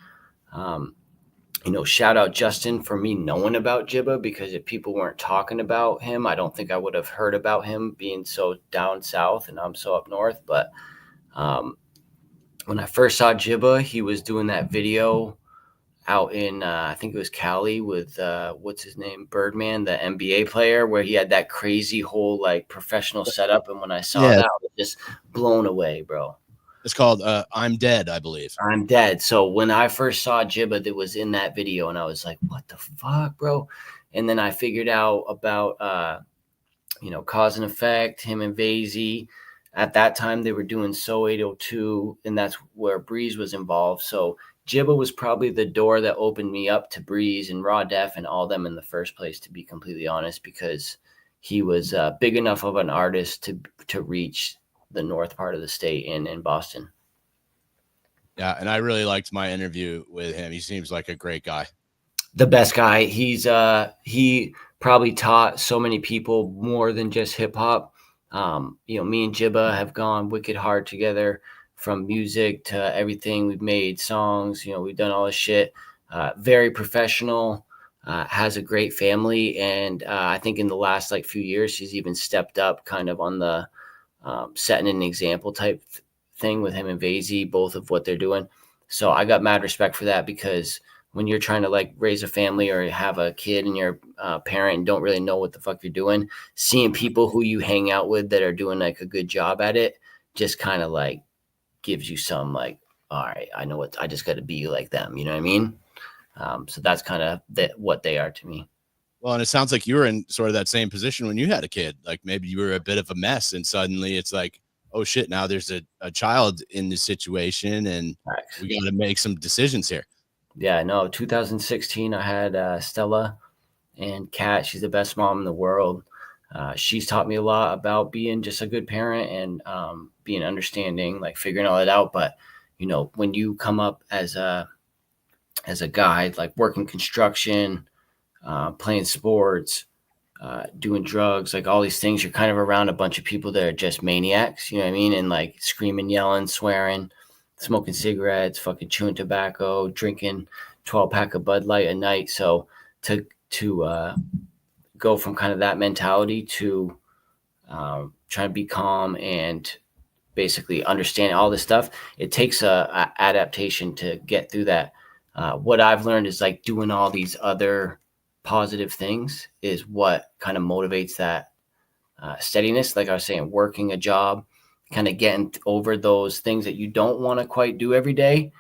S2: Shout out Justin for me knowing about Jibba, because if people weren't talking about him, I don't think I would have heard about him, being so down south and I'm so up north. But when I first saw Jibba, he was doing that video out in I think it was Cali with what's his name, Birdman, the NBA player, where he had that crazy whole like professional setup. And when I saw that, I was just blown away, bro.
S1: It's called I'm Dead, I believe.
S2: I'm Dead. So when I first saw Jibba that was in that video, and I was like, what the fuck, bro? And then I figured out about Cause and Effect, him and Vasey. At that time they were doing So 802, and that's where Breeze was involved. So Jibba was probably the door that opened me up to Breeze and Raw Def and all them in the first place, to be completely honest, because he was big enough of an artist to reach the north part of the state and in Boston.
S1: Yeah, and I really liked my interview with him. He seems like a great guy.
S2: The best guy. He probably taught so many people more than just hip hop. Me and Jibba have gone wicked hard together, from music to everything. We've made songs, we've done all this shit. Very professional, has a great family. And I think in the last like few years, he's even stepped up kind of on the setting an example type thing with him and Vasey, both of what they're doing. So I got mad respect for that, because when you're trying to like raise a family or have a kid and you're a parent and don't really know what the fuck you're doing, seeing people who you hang out with that are doing like a good job at it just kind of like gives you some like, all right, I know what, I just got to be like them. You know what I mean? So that's kind of what they are to me.
S1: Well, and it sounds like you were in sort of that same position when you had a kid. Like maybe you were a bit of a mess, and suddenly it's like, oh shit, now there's a child in this situation, and we got to make some decisions here.
S2: Yeah, no, 2016, I had Stella and Kat. She's the best mom in the world. She's taught me a lot about being just a good parent and being understanding, like figuring all that out. But, you know, when you come up as a guy, like working construction, playing sports, doing drugs, like all these things, you're kind of around a bunch of people that are just maniacs, you know what I mean? And like screaming, yelling, swearing, smoking cigarettes, fucking chewing tobacco, drinking 12-pack of Bud Light a night. So to go from kind of that mentality to trying to be calm and basically understand all this stuff, it takes a adaptation to get through that. What I've learned is like doing all these other positive things is what kind of motivates that steadiness. Like I was saying, working a job, kind of getting over those things that you don't want to quite do every day.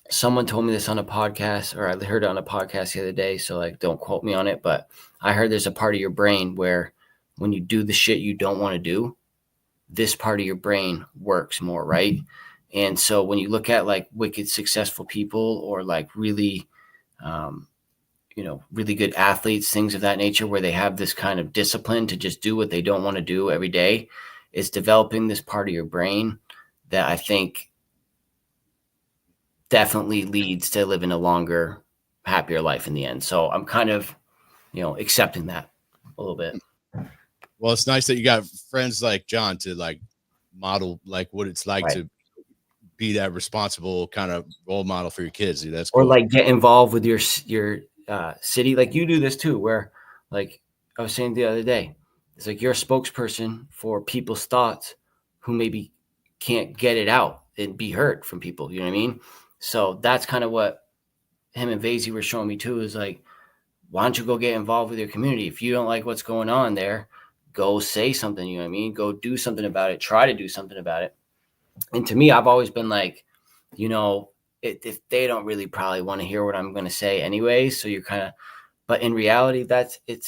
S2: Someone told me this on a podcast, or I heard it on a podcast the other day. So like, don't quote me on it, but I heard there's a part of your brain where when you do the shit you don't want to do, this part of your brain works more, right? And so when you look at like wicked successful people or like really, really good athletes, things of that nature, where they have this kind of discipline to just do what they don't want to do every day, it's developing this part of your brain that I think definitely leads to living a longer, happier life in the end. So I'm kind of, accepting that a little bit.
S1: Well, it's nice that you got friends like John to like model like what it's like to be that responsible kind of role model for your kids. Dude, that's cool.
S2: Or like get involved with your city. Like you do this too, where like I was saying the other day, it's like you're a spokesperson for people's thoughts who maybe can't get it out and be heard from people. You know what I mean? So that's kind of what him and Vasey were showing me too, is like, why don't you go get involved with your community? If you don't like what's going on there, go say something, you know what I mean? Go do something about it. Try to do something about it. And to me, I've always been like, if they don't really probably want to hear what I'm going to say anyway. So you're kind of, but in reality, that's a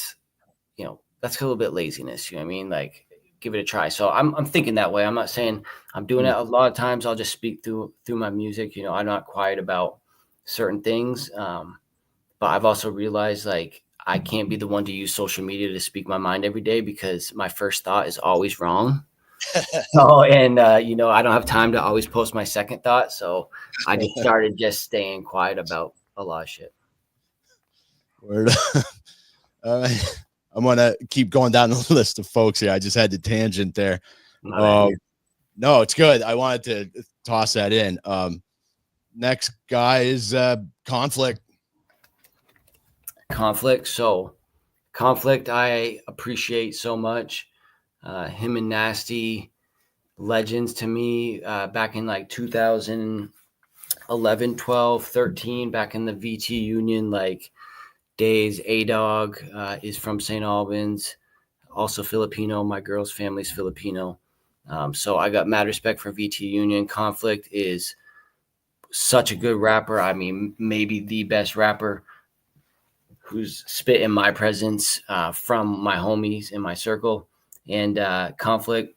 S2: little bit laziness. You know what I mean? Like give it a try. So I'm thinking that way. I'm not saying I'm doing it. A lot of times I'll just speak through my music. I'm not quiet about certain things. But I've also realized like I can't be the one to use social media to speak my mind every day because my first thought is always wrong. I don't have time to always post my second thought. So I just started just staying quiet about a lot of shit.
S1: Word. All right. I'm going to keep going down the list of folks here. I just had the tangent there. No, it's good. I wanted to toss that in. Next guy is Conflict.
S2: So Conflict, I appreciate so much. Him and Nasty, legends to me, back in like 2011, 12, 13, back in the VT Union, like days. A-Dog is from St. Albans, also Filipino. My girl's family's Filipino. So I got mad respect for VT Union. Conflict is such a good rapper. I mean, maybe the best rapper who's spit in my presence from my homies in my circle. And Conflict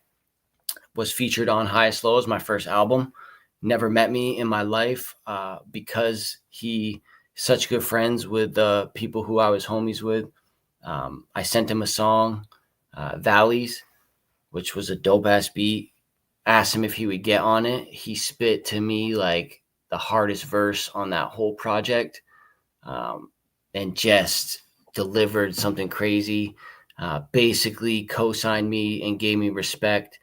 S2: was featured on Highest Lows, my first album. Never met me in my life because he such good friends with the people who I was homies with. I sent him a song, Valleys, which was a dope-ass beat. Asked him if he would get on it. He spit to me like the hardest verse on that whole project. And just delivered something crazy, basically co-signed me and gave me respect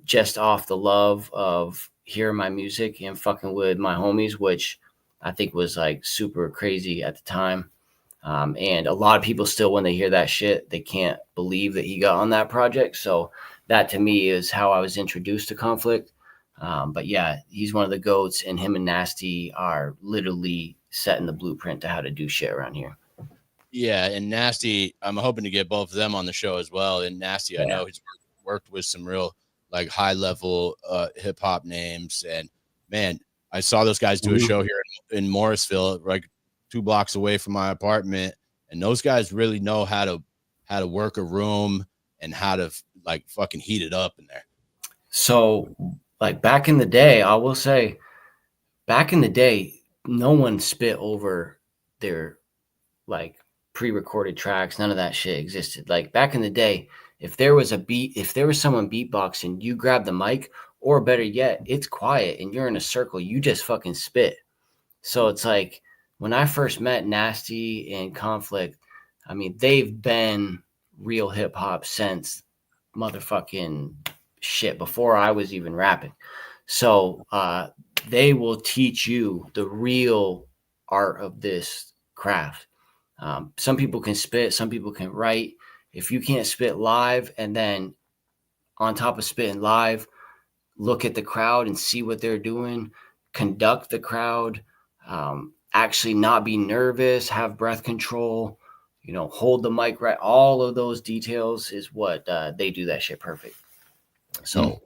S2: just off the love of hearing my music and fucking with my homies, which I think was like super crazy at the time. And a lot of people still, when they hear that shit, they can't believe that he got on that project. So that to me is how I was introduced to Conflict. But yeah, he's one of the GOATs, and him and Nasty are literally setting the blueprint to how to do shit around here.
S1: Yeah, and Nasty, I'm hoping to get both of them on the show as well. And Nasty, I know he's worked with some real like high level hip hop names. And man, I saw those guys do a show here in Morrisville, like 2 blocks away from my apartment, and those guys really know how to work a room and how to like fucking heat it up in there.
S2: So like back in the day, I will say back in the day, no one spit over their like pre-recorded tracks. None of that shit existed. Like back in the day, if there was someone beatboxing, you grab the mic, or better yet, it's quiet and you're in a circle, you just fucking spit. So it's like when I first met Nasty and Conflict, I mean, they've been real hip hop since motherfucking shit before I was even rapping. So they will teach you the real art of this craft. Some people can spit, some people can write. If you can't spit live, and then on top of spitting live, look at the crowd and see what they're doing, conduct the crowd, actually not be nervous, have breath control, hold the mic right. All of those details is what they do that shit perfect. So,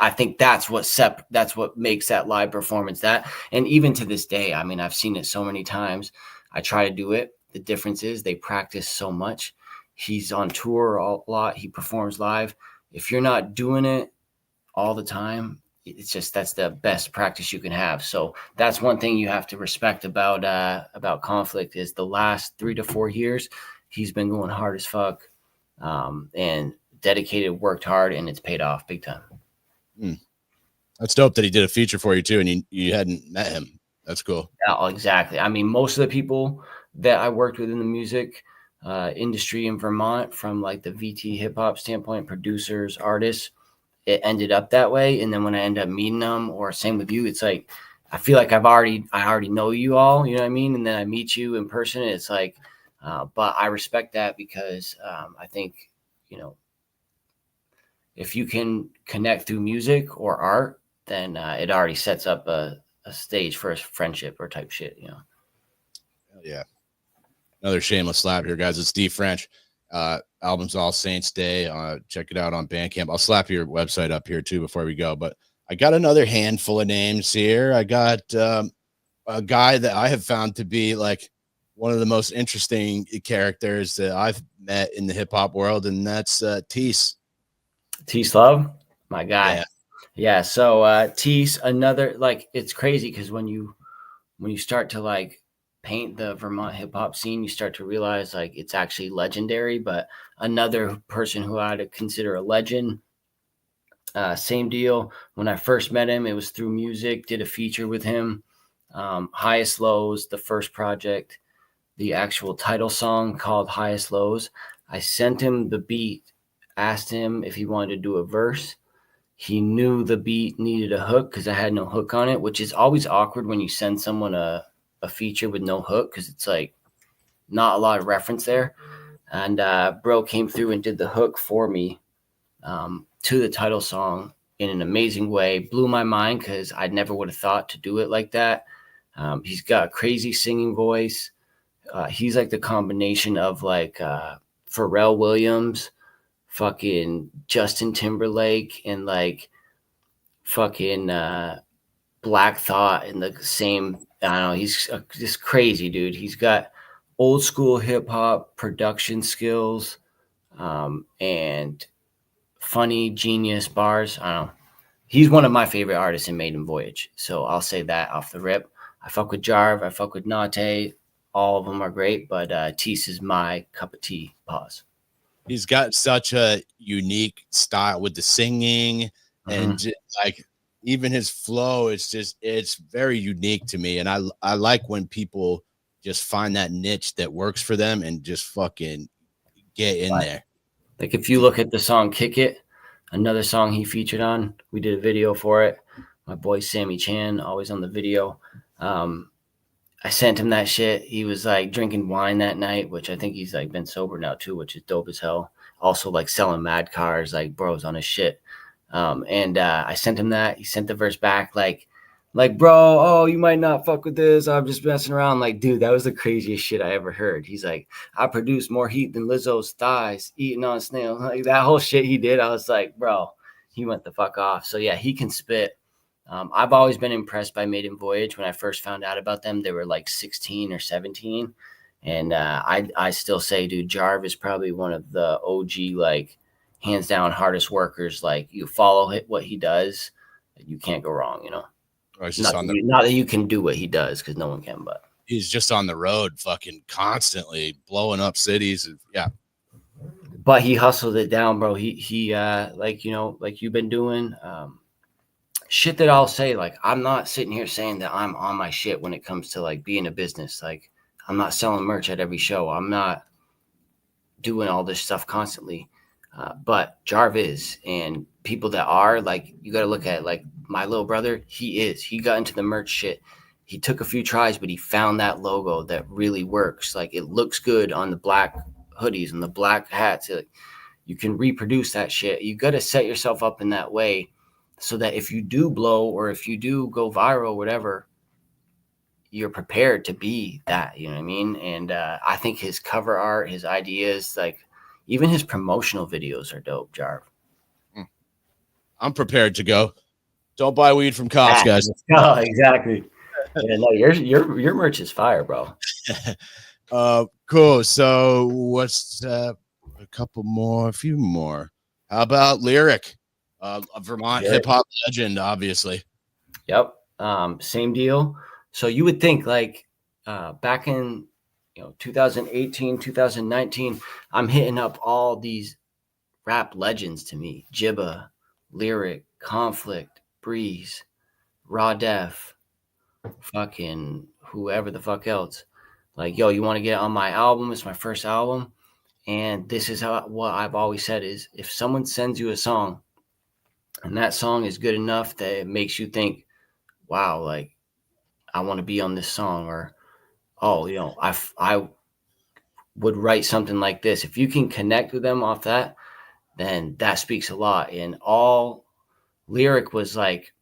S2: I think that's what makes that live performance that. And even to this day, I mean, I've seen it so many times. I try to do it. The difference is they practice so much. He's on tour a lot. He performs live. If you're not doing it all the time, it's just, that's the best practice you can have. So that's one thing you have to respect about Conflict is the last 3 to 4 years, he's been going hard as fuck, and dedicated, worked hard, and it's paid off big time.
S1: That's dope that he did a feature for you too, and you hadn't met him. That's cool.
S2: Yeah, exactly. I mean, most of the people that I worked with in the music industry in Vermont, from like the VT hip hop standpoint, producers, artists, it ended up that way. And then when I end up meeting them, or same with you, it's like I feel like I already know you all, you know what I mean? And then I meet you in person. And it's like, but I respect that because I think, if you can connect through music or art, then it already sets up a stage for a friendship or type shit,
S1: Yeah. Another shameless slap here, guys. It's D.FRENCH. Albans All Saints Day. Check it out on Bandcamp. I'll slap your website up here too before we go. But I got another handful of names here. I got a guy that I have found to be like one of the most interesting characters that I've met in the hip hop world, and that's Tease.
S2: Tease Love, my guy. Yeah. So Tease, another, like, it's crazy because when you start to like paint the Vermont hip hop scene, you start to realize like it's actually legendary. But another person who I'd consider a legend, same deal. When I first met him, it was through music, did a feature with him. Highest Lows, the first project, the actual title song called Highest Lows. I sent him the beat, asked him if he wanted to do a verse. He knew the beat needed a hook because I had no hook on it, which is always awkward when you send someone a feature with no hook, because it's like not a lot of reference there. And bro came through and did the hook for me to the title song in an amazing way. Blew my mind because I never would have thought to do it like that. He's got a crazy singing voice. He's like the combination of like Pharrell Williams, fucking Justin Timberlake, and like fucking Black Thought in the same. I don't know. He's just crazy, dude. He's got old school hip hop production skills, and funny, genius bars. I don't know. He's one of my favorite artists in Maiden Voyage. So I'll say that off the rip. I fuck with Jarv. I fuck with Nate. All of them are great, but Tease is my cup of tea. Pause.
S1: He's got such a unique style with the singing, and just, like, even his flow, it's very unique to me. And I like when people just find that niche that works for them and just fucking get in there.
S2: Like if you look at the song Kick It, another song he featured on, we did a video for it. My boy Sammy Chan, always on the video. I sent him that shit. He was like drinking wine that night, which I think he's like been sober now too, which is dope as hell. Also like selling mad cars, like bros on his shit. And I sent him that. He sent the verse back like, bro, oh, you might not fuck with this. I'm just messing around. Like, dude, that was the craziest shit I ever heard. He's like, I produce more heat than Lizzo's thighs, eating on snails. Like that whole shit he did. I was like, bro, he went the fuck off. So yeah, he can spit. I've always been impressed by Maiden Voyage. When I first found out about them, they were like 16 or 17. And I still say, dude, Jarv is probably one of the OG, like, hands down hardest workers. Like, you follow what he does, you can't go wrong, you know.
S1: Or he's just
S2: Not that you can do what he does, because no one can, but
S1: he's just on the road fucking constantly blowing up cities. Yeah.
S2: But he hustled it down, bro. He like, you know, like you've been doing, shit that I'll say, like, I'm not sitting here saying that I'm on my shit when it comes to like being a business. Like, I'm not selling merch at every show. I'm not doing all this stuff constantly. But Jarv is, and people that are, like, you got to look at it, like my little brother, he got into the merch shit. He took a few tries, but he found that logo that really works. Like, it looks good on the black hoodies and the black hats. Like, you can reproduce that shit. You got to set yourself up in that way so that if you do blow or if you do go viral, whatever, you're prepared to be that, you know what I mean? And I think his cover art, his ideas, like even his promotional videos are dope, Jarv.
S1: I'm prepared to go. Don't buy weed from cops, guys.
S2: Oh, exactly. Yeah, no, your merch is fire, bro.
S1: Cool. So what's a few more? How about Lyric? A Vermont hip hop legend, obviously.
S2: Yep. Same deal. So you would think, like, back in 2018, 2019, I'm hitting up all these rap legends to me: Jibba, Lyric, Conflict, Breeze, Raw Def, fucking whoever the fuck else. Like, yo, you want to get on my album? It's my first album. And this is what I've always said is, if someone sends you a song and that song is good enough that it makes you think, wow, like, I want to be on this song, or, oh, I would write something like this. If you can connect with them off that, then that speaks a lot. And all Lyric was like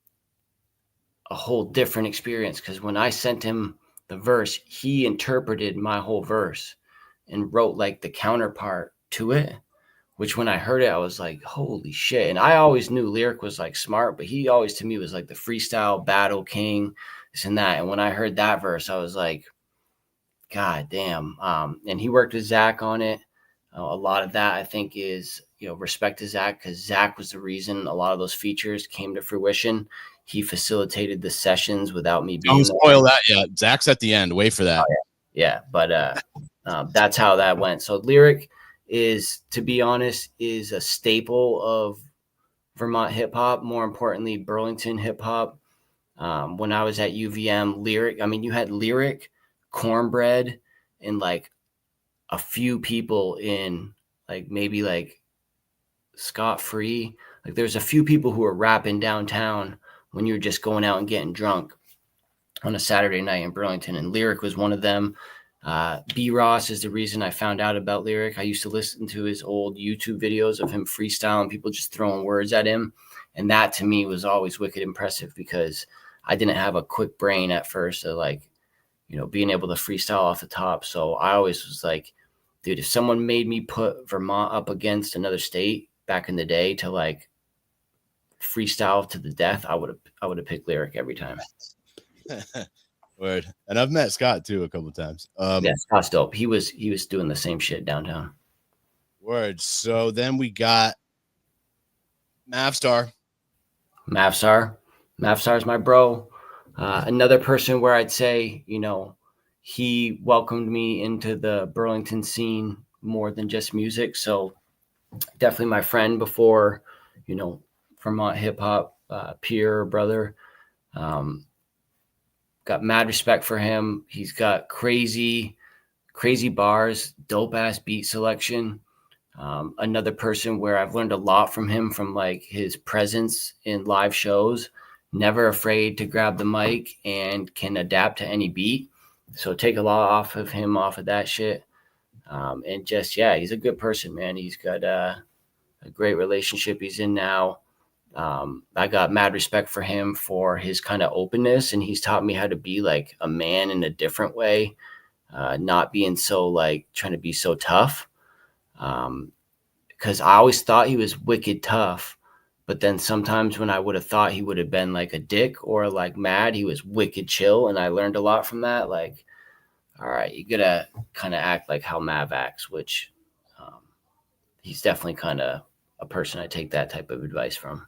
S2: a whole different experience, because when I sent him the verse, he interpreted my whole verse and wrote like the counterpart to it, which when I heard it, I was like, holy shit. And I always knew Lyric was like smart, but he always to me was like the freestyle battle king, this and that. And when I heard that verse, I was like, God damn. And he worked with Zach on it. A lot of that, I think, is, respect to Zach, because Zach was the reason a lot of those features came to fruition. He facilitated the sessions without me being.
S1: Don't spoil that yet. Zach's at the end. Wait for that.
S2: Oh, yeah. But that's how that went. So Lyric is, to be honest, is a staple of Vermont hip hop. More importantly, Burlington hip hop. When I was at UVM, Lyric, I mean, you had Lyric, Cornbread, and like a few people in, like, maybe like Scott Free. Like, there's a few people who were rapping downtown when you were just going out and getting drunk on a Saturday night in Burlington, and Lyric was one of them. B Ross is the reason I found out about Lyric. I used to listen to his old YouTube videos of him freestyling, people just throwing words at him, and that to me was always wicked impressive, because I didn't have a quick brain at first of, like, being able to freestyle off the top. So I always was like, dude, if someone made me put Vermont up against another state back in the day to like freestyle to the death, I would have picked Lyric every time.
S1: Word. And I've met Scott too a couple of times.
S2: Yeah, Scott's dope. He was doing the same shit downtown.
S1: Word. So then we got Mavstar.
S2: Mavstar's my bro. Another person where I'd say, he welcomed me into the Burlington scene more than just music. So definitely my friend before, Vermont hip hop, peer, brother. Got mad respect for him. He's got crazy bars, dope ass beat selection. Another person where I've learned a lot from him, from like his presence in live shows, never afraid to grab the mic and can adapt to any beat. So take a lot off of him, off of that shit. And just, yeah, he's a good person, man. He's got a great relationship he's in now. I got mad respect for him for his kind of openness, and he's taught me how to be like a man in a different way, not being so like trying to be so tough. Because I always thought he was wicked tough, But then sometimes when I would have thought he would have been like a dick or like mad, he was wicked chill. And I learned a lot from that. Like, all right, you gotta kind of act like how Mav acts, which he's definitely kind of a person I take that type of advice from.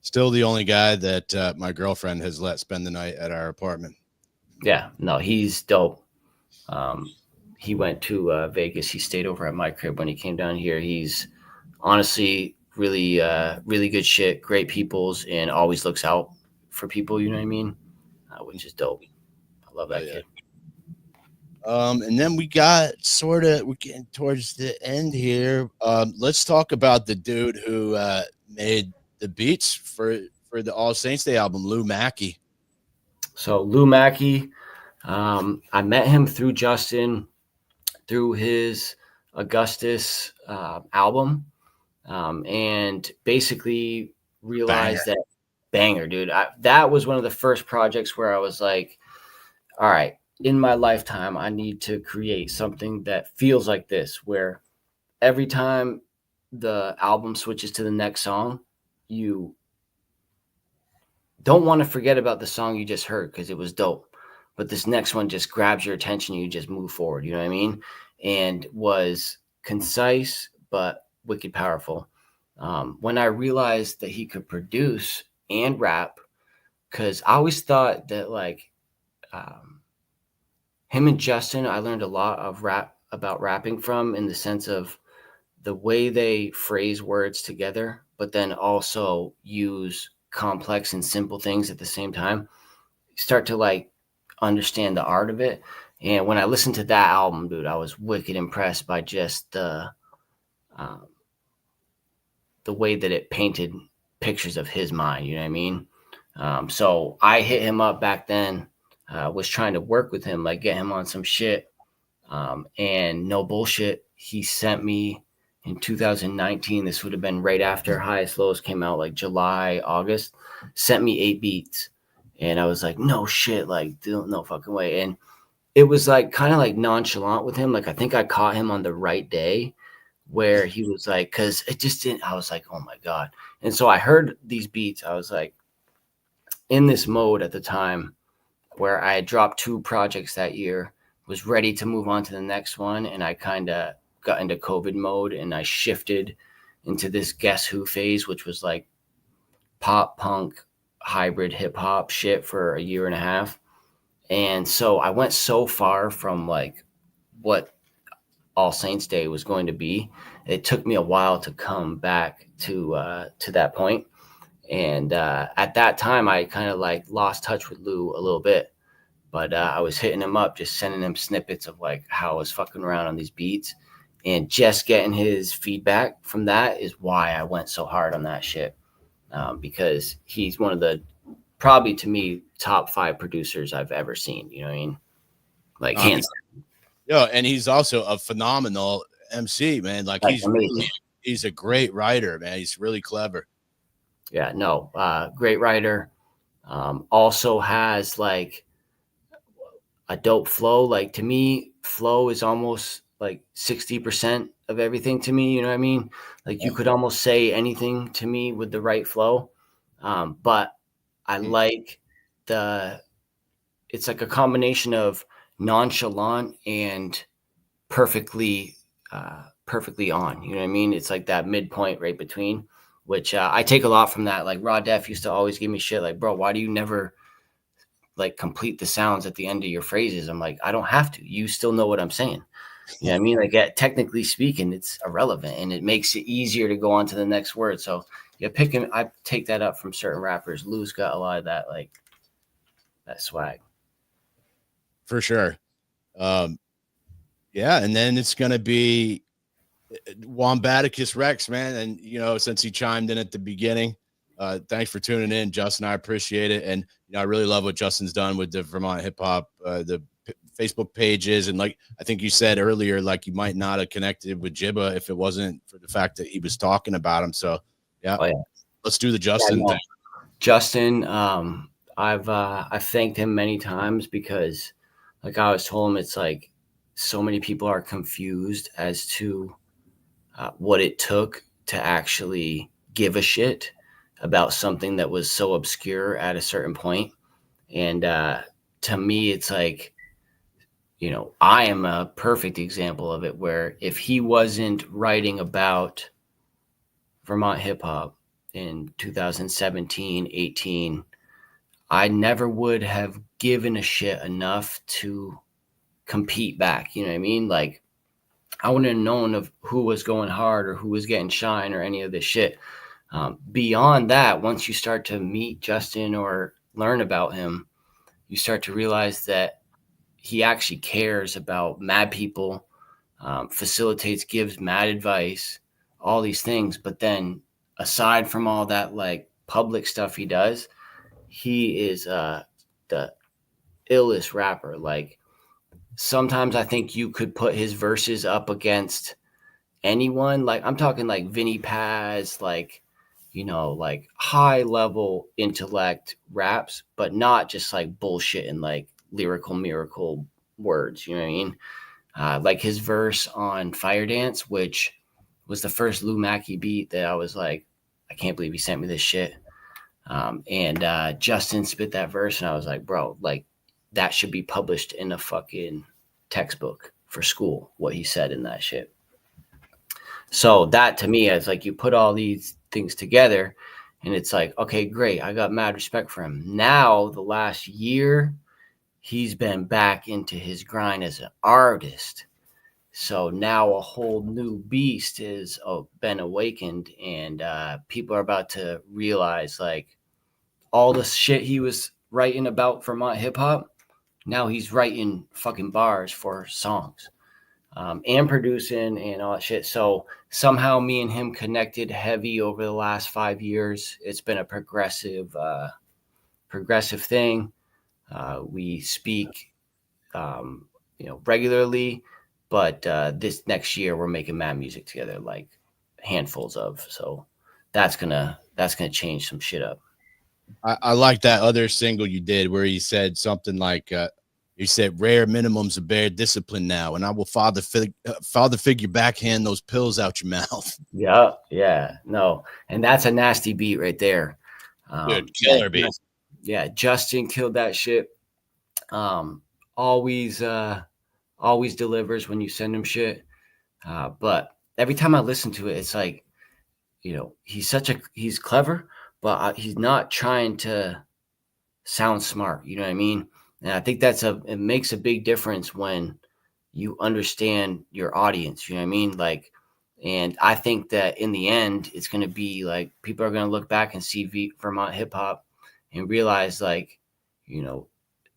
S1: Still the only guy that my girlfriend has let spend the night at our apartment.
S2: Yeah, no, he's dope. He went to Vegas. He stayed over at my crib when he came down here. He's honestly really good shit, great peoples, and always looks out for people. You know what I mean? Which is dope. I love that kid.
S1: And then we're getting towards the end here. Let's talk about the dude who made the beats for the All Saints Day album, Lou Mackey.
S2: So Lou Mackey, I met him through Justin, through his Augustus album, and basically realized that banger, dude. That was one of the first projects where I was like, all right, in my lifetime, I need to create something that feels like this, where every time the album switches to the next song, you don't want to forget about the song you just heard because it was dope. But this next one just grabs your attention. You just move forward. You know what I mean? And was concise, but wicked powerful. When I realized that he could produce and rap, because I always thought that like him and Justin, I learned a lot of about rapping from, in the sense of the way they phrase words together, but then also use complex and simple things at the same time. You start to like understand the art of it. And when I listened to that album, dude, I was wicked impressed by just the way that it painted pictures of his mind. You know what I mean? So I hit him up back then, was trying to work with him, like get him on some shit. And no bullshit, he sent me in 2019. This would have been right after Highest Lows came out, like July, August. Sent me 8 beats, and I was like, no shit, like no fucking way. And it was like kind of like nonchalant with him. Like I think I caught him on the right day where he was like, because it just didn't. I was like, oh my god. And so I heard these beats. I was like in this mode at the time where I had dropped 2 projects that year, was ready to move on to the next one, and I kind of got into COVID mode, and I shifted into this Guess Who phase, which was like pop punk hybrid hip hop shit for a year and a half. And so I went so far from like what All Saints Day was going to be. It took me a while to come back to that point. And at that time, I kind of like lost touch with Lou a little bit. But I was hitting him up, just sending him snippets of like how I was fucking around on these beats. And just getting his feedback from that is why I went so hard on that shit. Because he's one of the, probably to me, top 5 producers I've ever seen. You know what I mean? Like hands down.
S1: Yeah, and he's also a phenomenal MC, man. Like he's a great writer, man. He's really clever.
S2: Yeah, no, great writer. Also has like a dope flow. Like to me, flow is almost like 60% of everything to me. You know what I mean? Like you could almost say anything to me with the right flow. But I like it's like a combination of nonchalant and perfectly on. You know what I mean? It's like that midpoint right between, which I take a lot from that. Like Raw Def used to always give me shit like, bro, why do you never like complete the sounds at the end of your phrases? I'm like, I don't have to. You still know what I'm saying. You know what I mean? Like technically speaking, it's irrelevant, and it makes it easier to go on to the next word. So yeah, I take that up from certain rappers. Lou's got a lot of that, like that swag.
S1: For sure. Yeah, and then it's gonna be Wombaticus Rex, man. And you know, since he chimed in at the beginning, thanks for tuning in, Justin. I appreciate it. And you know, I really love what Justin's done with the Vermont hip hop, the Facebook pages. And like I think you said earlier, like you might not have connected with Jibba if it wasn't for the fact that he was talking about him. So yeah, let's do the Justin thing.
S2: Justin, I've thanked him many times because like I was told him, it's like so many people are confused as to what it took to actually give a shit about something that was so obscure at a certain point. And to me, it's like, you know, I am a perfect example of it, where if he wasn't writing about Vermont hip hop in 2017, 18, I never would have given a shit enough to compete back. You know what I mean? Like, I wouldn't have known of who was going hard or who was getting shine or any of this shit. Beyond that, once you start to meet Justin or learn about him, you start to realize that he actually cares about mad people, facilitates, gives mad advice, all these things. But then aside from all that, like, public stuff he does, he is the illest rapper. Like, sometimes I think you could put his verses up against anyone. Like, I'm talking like Vinny Paz, like, you know, like high level intellect raps, but not just like bullshit and like lyrical miracle words. You know what I mean? Like his verse on Fire Dance, which was the first Lou Mackey beat that I was like, I can't believe he sent me this shit. And Justin spit that verse, and I was like, bro, like, that should be published in a fucking textbook for school, what he said in that shit. So that to me is like, you put all these things together and it's like, okay, great. I got mad respect for him. Now, the last year, he's been back into his grind as an artist. So now a whole new beast has been awakened, and people are about to realize, like, all the shit he was writing about Vermont hip hop, now he's writing fucking bars for songs, and producing and all that shit. So somehow me and him connected heavy over the last 5 years. It's been a progressive thing. We speak, regularly, but this next year we're making mad music together, like handfuls of. So that's gonna change some shit up.
S1: I like that other single you did where he said something like, you said rare minimums of bare discipline now, and I will father figure backhand those pills out your mouth.
S2: Yeah, no, and that's a nasty beat right there.
S1: Dude, killer beat.
S2: Yeah, Justin killed that shit. Always delivers when you send him shit. But every time I listen to it, it's like, you know, he's clever, but he's not trying to sound smart. You know what I mean? And I think it makes a big difference when you understand your audience. You know what I mean? Like, and I think that in the end, it's going to be like, people are going to look back and see Vermont hip hop and realize, like, you know,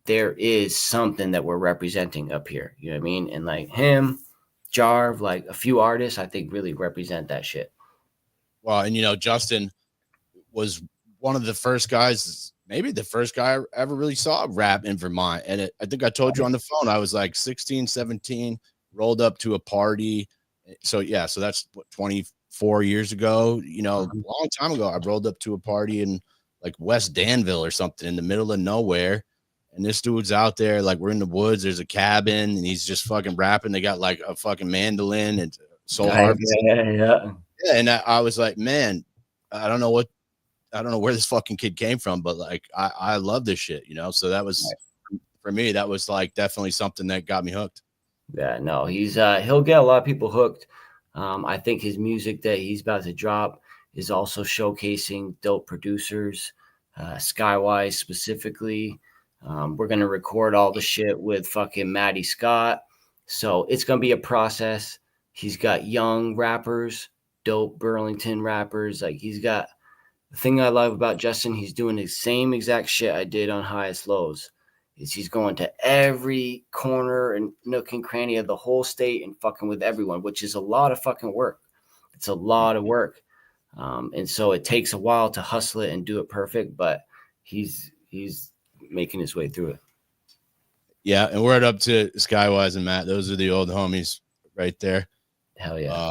S2: there is something that we're representing up here. You know what I mean? And like him, Jarv, like a few artists, I think really represent that shit.
S1: Well, and you know, Justin was one of the first guys, maybe the first guy I ever really saw rap in Vermont. And I think I told you on the phone, I was like 16, 17, rolled up to a party. So yeah, so that's what, 24 years ago, you know, a long time ago. I rolled up to a party in like West Danville or something in the middle of nowhere. And this dude's out there, like, we're in the woods, there's a cabin, and he's just fucking rapping. They got like a fucking mandolin and soul harvest.
S2: Yeah.
S1: And I was like, man, I don't know where this fucking kid came from, but like, I love this shit, you know? So that was, for me, that was like definitely something that got me hooked.
S2: Yeah, no, he'll get a lot of people hooked. I think his music that he's about to drop is also showcasing dope producers, Skywise specifically. We're going to record all the shit with fucking Maddie Scott. So it's going to be a process. He's got young rappers, dope Burlington rappers. Like, he's got, the thing I love about Justin, he's doing the same exact shit I did on Highest Lows. Is he's going to every corner and nook and cranny of the whole state and fucking with everyone, which is a lot of fucking work. It's a lot of work. And so it takes a while to hustle it and do it perfect, but he's making his way through it.
S1: Yeah, and word up to Skywise and Matt. Those are the old homies right there.
S2: Hell yeah.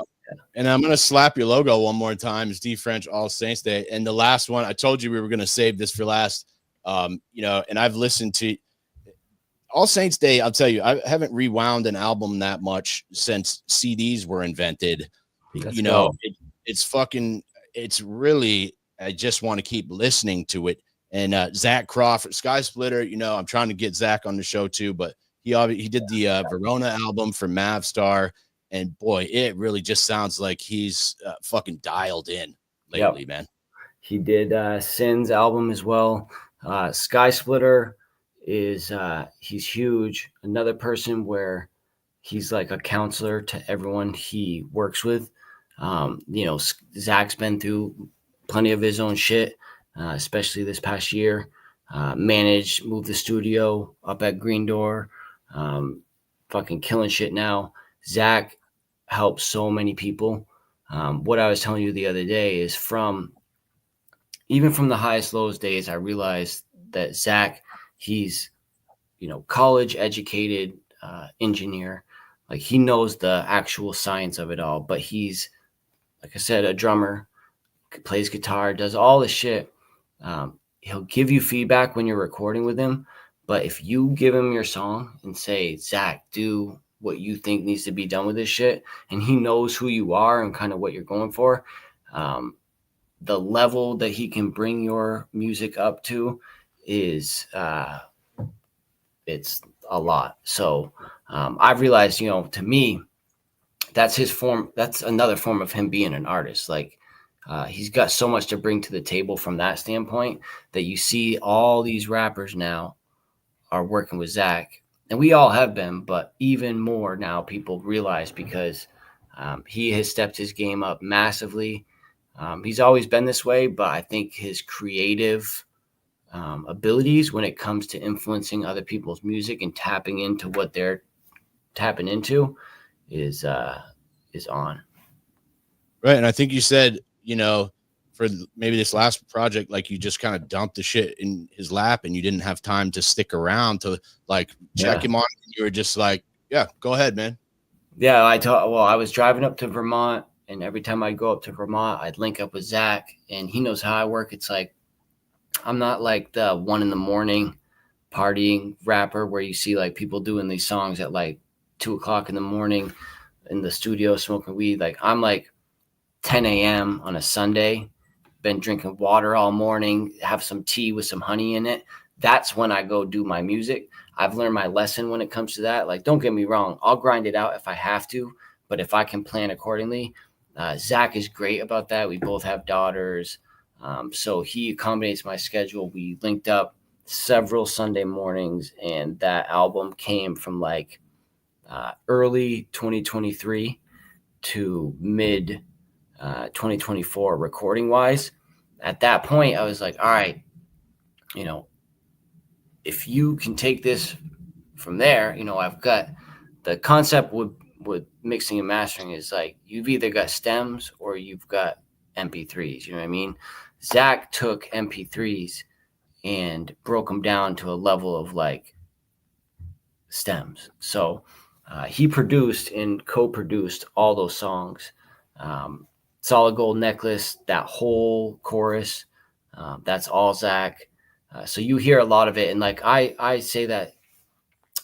S1: And I'm gonna slap your logo one more time. It's D.FRENCH All Saints Day. And the last one, I told you we were gonna save this for last. You know, and I've listened to All Saints Day. I'll tell you, I haven't rewound an album that much since CDs were invented. It's fucking, it's really, I just want to keep listening to it. And Zach Crawford, Sky Splitter, I'm trying to get Zach on the show too, but he did the Verona album for Mavstar, and boy, it really just sounds like he's fucking dialed in lately, man.
S2: He did Sin's album as well. Sky Splitter is he's huge. Another person where he's like a counselor to everyone he works with. Zach's been through plenty of his own shit, especially this past year. Moved the studio up at Green Door, fucking killing shit now. Zach helps so many people. What I was telling you the other day is even from the highest lows days, I realized that Zach, he's, college educated engineer. Like, he knows the actual science of it all, but he's, like I said, a drummer, plays guitar, does all this shit. He'll give you feedback when you're recording with him, but if you give him your song and say, Zach, do what you think needs to be done with this shit, and he knows who you are and kind of what you're going for, the level that he can bring your music up to is it's a lot. So I've realized, to me, that's his form. That's another form of him being an artist. Like, he's got so much to bring to the table from that standpoint that you see all these rappers now are working with Zach, and we all have been, but even more now people realize because he has stepped his game up massively. He's always been this way, but I think his creative abilities when it comes to influencing other people's music and tapping into what they're tapping into is on.
S1: Right. And I think you said, for maybe this last project, like, you just kind of dumped the shit in his lap and you didn't have time to stick around to like check him on. You were just like, yeah, go ahead, man.
S2: Yeah. I was driving up to Vermont, and every time I'd go up to Vermont, I'd link up with Zach, and he knows how I work. It's like, I'm not like the 1 a.m. partying rapper where you see like people doing these songs at like 2:00 a.m. in the studio smoking weed. Like, I'm like 10 a.m. on a Sunday, been drinking water all morning, have some tea with some honey in it. That's when I go do my music. I've learned my lesson when it comes to that. Like, don't get me wrong, I'll grind it out if I have to, but if I can plan accordingly, Zach is great about that. We both have daughters. So he accommodates my schedule. We linked up several Sunday mornings, and that album came from like early 2023 to mid 2024 recording wise. At that point, I was like, all right, if you can take this from there, I've got the concept with mixing and mastering is like, you've either got stems or you've got MP3s. You know what I mean? Zach took MP3s and broke them down to a level of like stems. So he produced and co-produced all those songs. Solid Gold Necklace, that whole chorus, that's all Zach. So you hear a lot of it. And like, I say that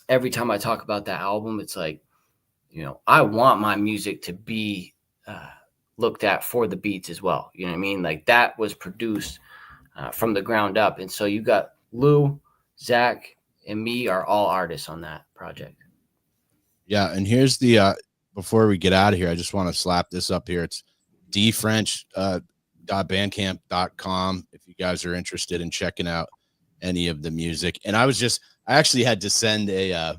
S2: every time I talk about that album, it's like, I want my music to be looked at for the beats as well. You know what I mean? Like, that was produced from the ground up. And so you got Lou, Zach, and me are all artists on that project.
S1: Yeah. And here's the, before we get out of here, I just want to slap this up here. It's D.FRENCH, .bandcamp.com if you guys are interested in checking out any of the music. And I actually had to send a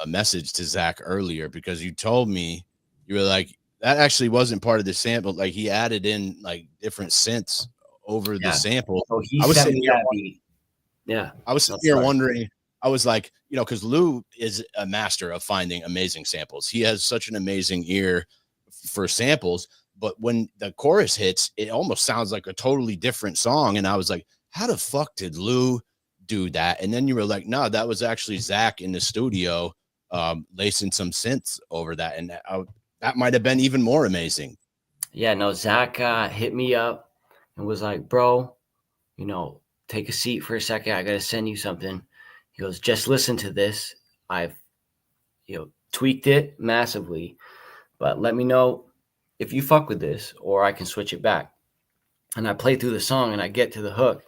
S1: message to Zach earlier because you told me, you were like, that actually wasn't part of the sample. Like, he added in like different synths over the sample.
S2: So
S1: I was sitting here, wondering, I was like, because Lou is a master of finding amazing samples. He has such an amazing ear for samples, but when the chorus hits, it almost sounds like a totally different song. And I was like, how the fuck did Lou do that? And then you were like, no, that was actually Zach in the studio lacing some synths over that. And that might have been even more amazing.
S2: Yeah, no, Zach hit me up and was like, bro, take a seat for a second. I got to send you something. He goes, just listen to this. I've, tweaked it massively, but let me know if you fuck with this or I can switch it back. and I play through the song and I get to the hook,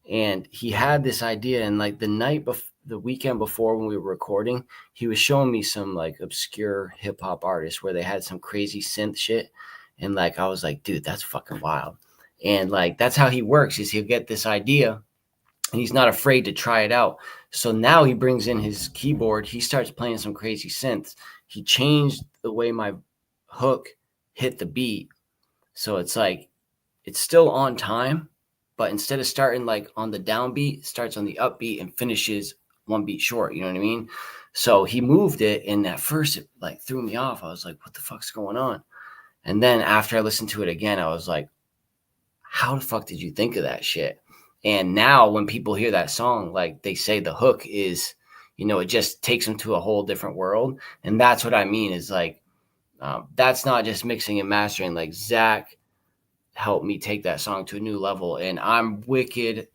S2: and he had this idea. And like the weekend before when we were recording, he was showing me some like obscure hip hop artists where they had some crazy synth shit. And like, I was like, dude, that's fucking wild. And like, that's how he works, is he'll get this idea and he's not afraid to try it out. So now he brings in his keyboard. He starts playing some crazy synths. He changed the way my hook hit the beat. So it's like, it's still on time, but instead of starting like on the downbeat, it starts on the upbeat and finishes one beat short. You know what I mean? So he moved it, and at first it like threw me off. I was like, what the fuck's going on? And then after I listened to it again, I was like, how the fuck did you think of that shit? And now when people hear that song, like they say the hook is, it just takes them to a whole different world. And that's what I mean is like, that's not just mixing and mastering. Like Zach helped me take that song to a new level. And I'm wicked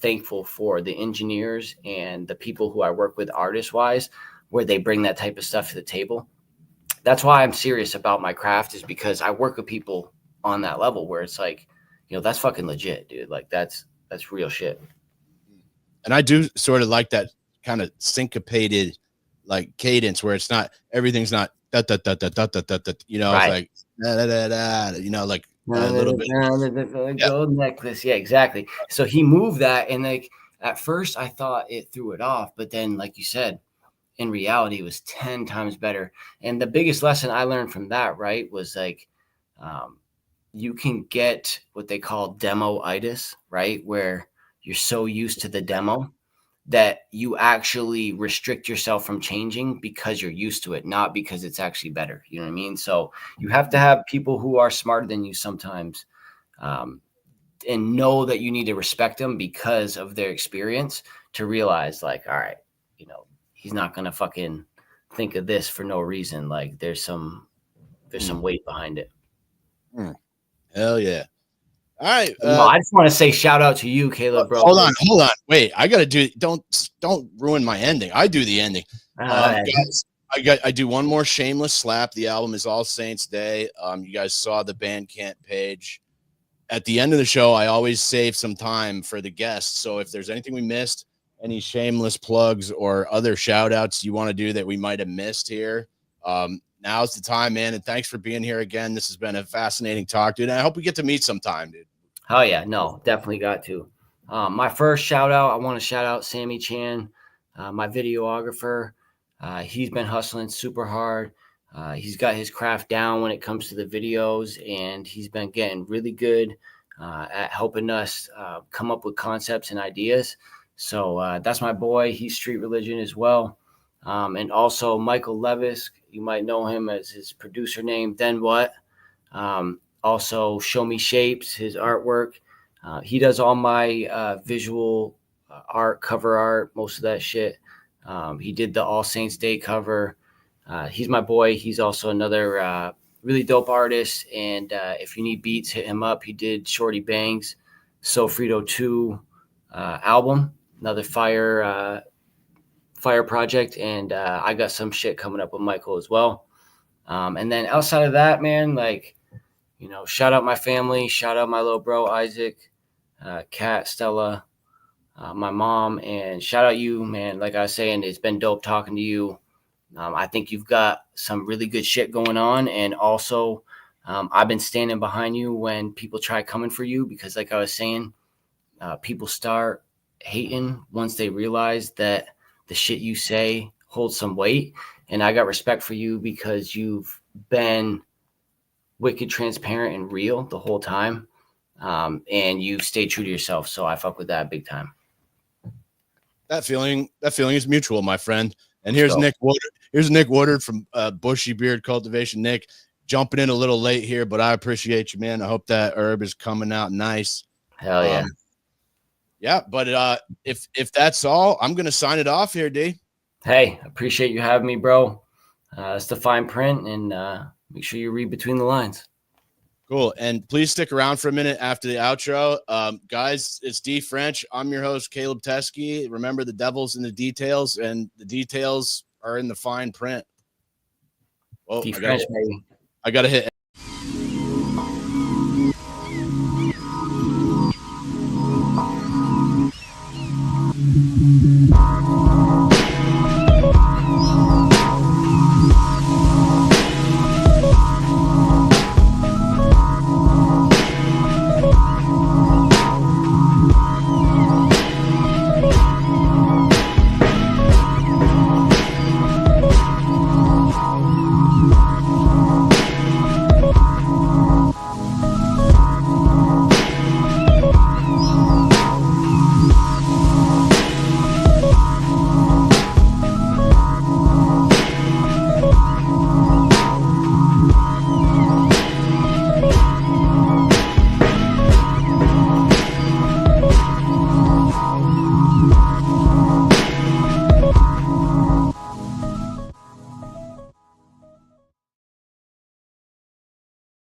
S2: thankful for the engineers and the people who I work with artist wise, where they bring that type of stuff to the table. That's why I'm serious about my craft, is because I work with people on that level where it's like, that's fucking legit, dude. Like that's real shit.
S1: And I do sort of like that kind of syncopated like cadence where it's not, everything's not da, da, da, da, da, da, da, da,
S2: Right.
S1: it's like da, da, da, da, like a little bit.
S2: Gold necklace. Yeah, exactly. So he moved that, and like at first I thought it threw it off, but then like you said, in reality it was 10 times better. And the biggest lesson I learned from that, right, was like you can get what they call demo-itis, right, where you're so used to the demo that you actually restrict yourself from changing because you're used to it, not because it's actually better. You know what I mean? So you have to have people who are smarter than you sometimes, and know that you need to respect them because of their experience, to realize like, all right, he's not going to fucking think of this for no reason. Like there's some weight behind it.
S1: Hell yeah. All right.
S2: I just want to say shout out to you, Caleb, bro.
S1: Hold on. Wait, I gotta do. Don't ruin my ending. I do the ending. Guys, I do one more shameless slap. The album is All Saints Day. You guys saw the Bandcamp page. At the end of the show, I always save some time for the guests. So if there's anything we missed, any shameless plugs or other shout outs you want to do that we might have missed here, now's the time, man. And thanks for being here again. This has been a fascinating talk, dude. And I hope we get to meet sometime, dude.
S2: Oh yeah, no, definitely got to. My first shout out, I want to shout out Sammy Chan, my videographer. He's been hustling super hard. He's got his craft down when it comes to the videos, and he's been getting really good at helping us come up with concepts and ideas. So that's my boy. He's Street Religion as well. And also Michael Levis, you might know him as his producer name, Then What? Also Show Me Shapes, his artwork. He does all my visual art, cover art, most of that shit. He did the All Saints Day cover. He's my boy. He's also another really dope artist. And if you need beats, hit him up. He did Shorty Bangs, So Frito 2 album, another fire project. And I got some shit coming up with Michael as well. And then outside of that, man, like, shout out my family, shout out my little bro, Isaac, Kat, Stella, my mom, and shout out you, man. Like I was saying, it's been dope talking to you. I think you've got some really good shit going on. And also, I've been standing behind you when people try coming for you, because like I was saying, people start hating once they realize that the shit you say holds some weight. And I got respect for you because you've been wicked transparent and real the whole time. And you stay true to yourself. So I fuck with that big time.
S1: That feeling is mutual, my friend. And here's Nick Woodard. Here's Nick Woodard from Bushy Beard Cultivation. Nick, jumping in a little late here, but I appreciate you, man. I hope that herb is coming out nice.
S2: Hell yeah.
S1: Yeah, but if that's all, I'm gonna sign it off here, D.
S2: Hey, appreciate you having me, bro. It's the fine print, and make sure you read between the lines.
S1: Cool. And please stick around for a minute after the outro. Guys, it's D.FRENCH. I'm your host, Caleb Teskey. Remember, the devil's in the details, and the details are in the fine print. Well,
S2: D.FRENCH, baby.
S1: I gotta hit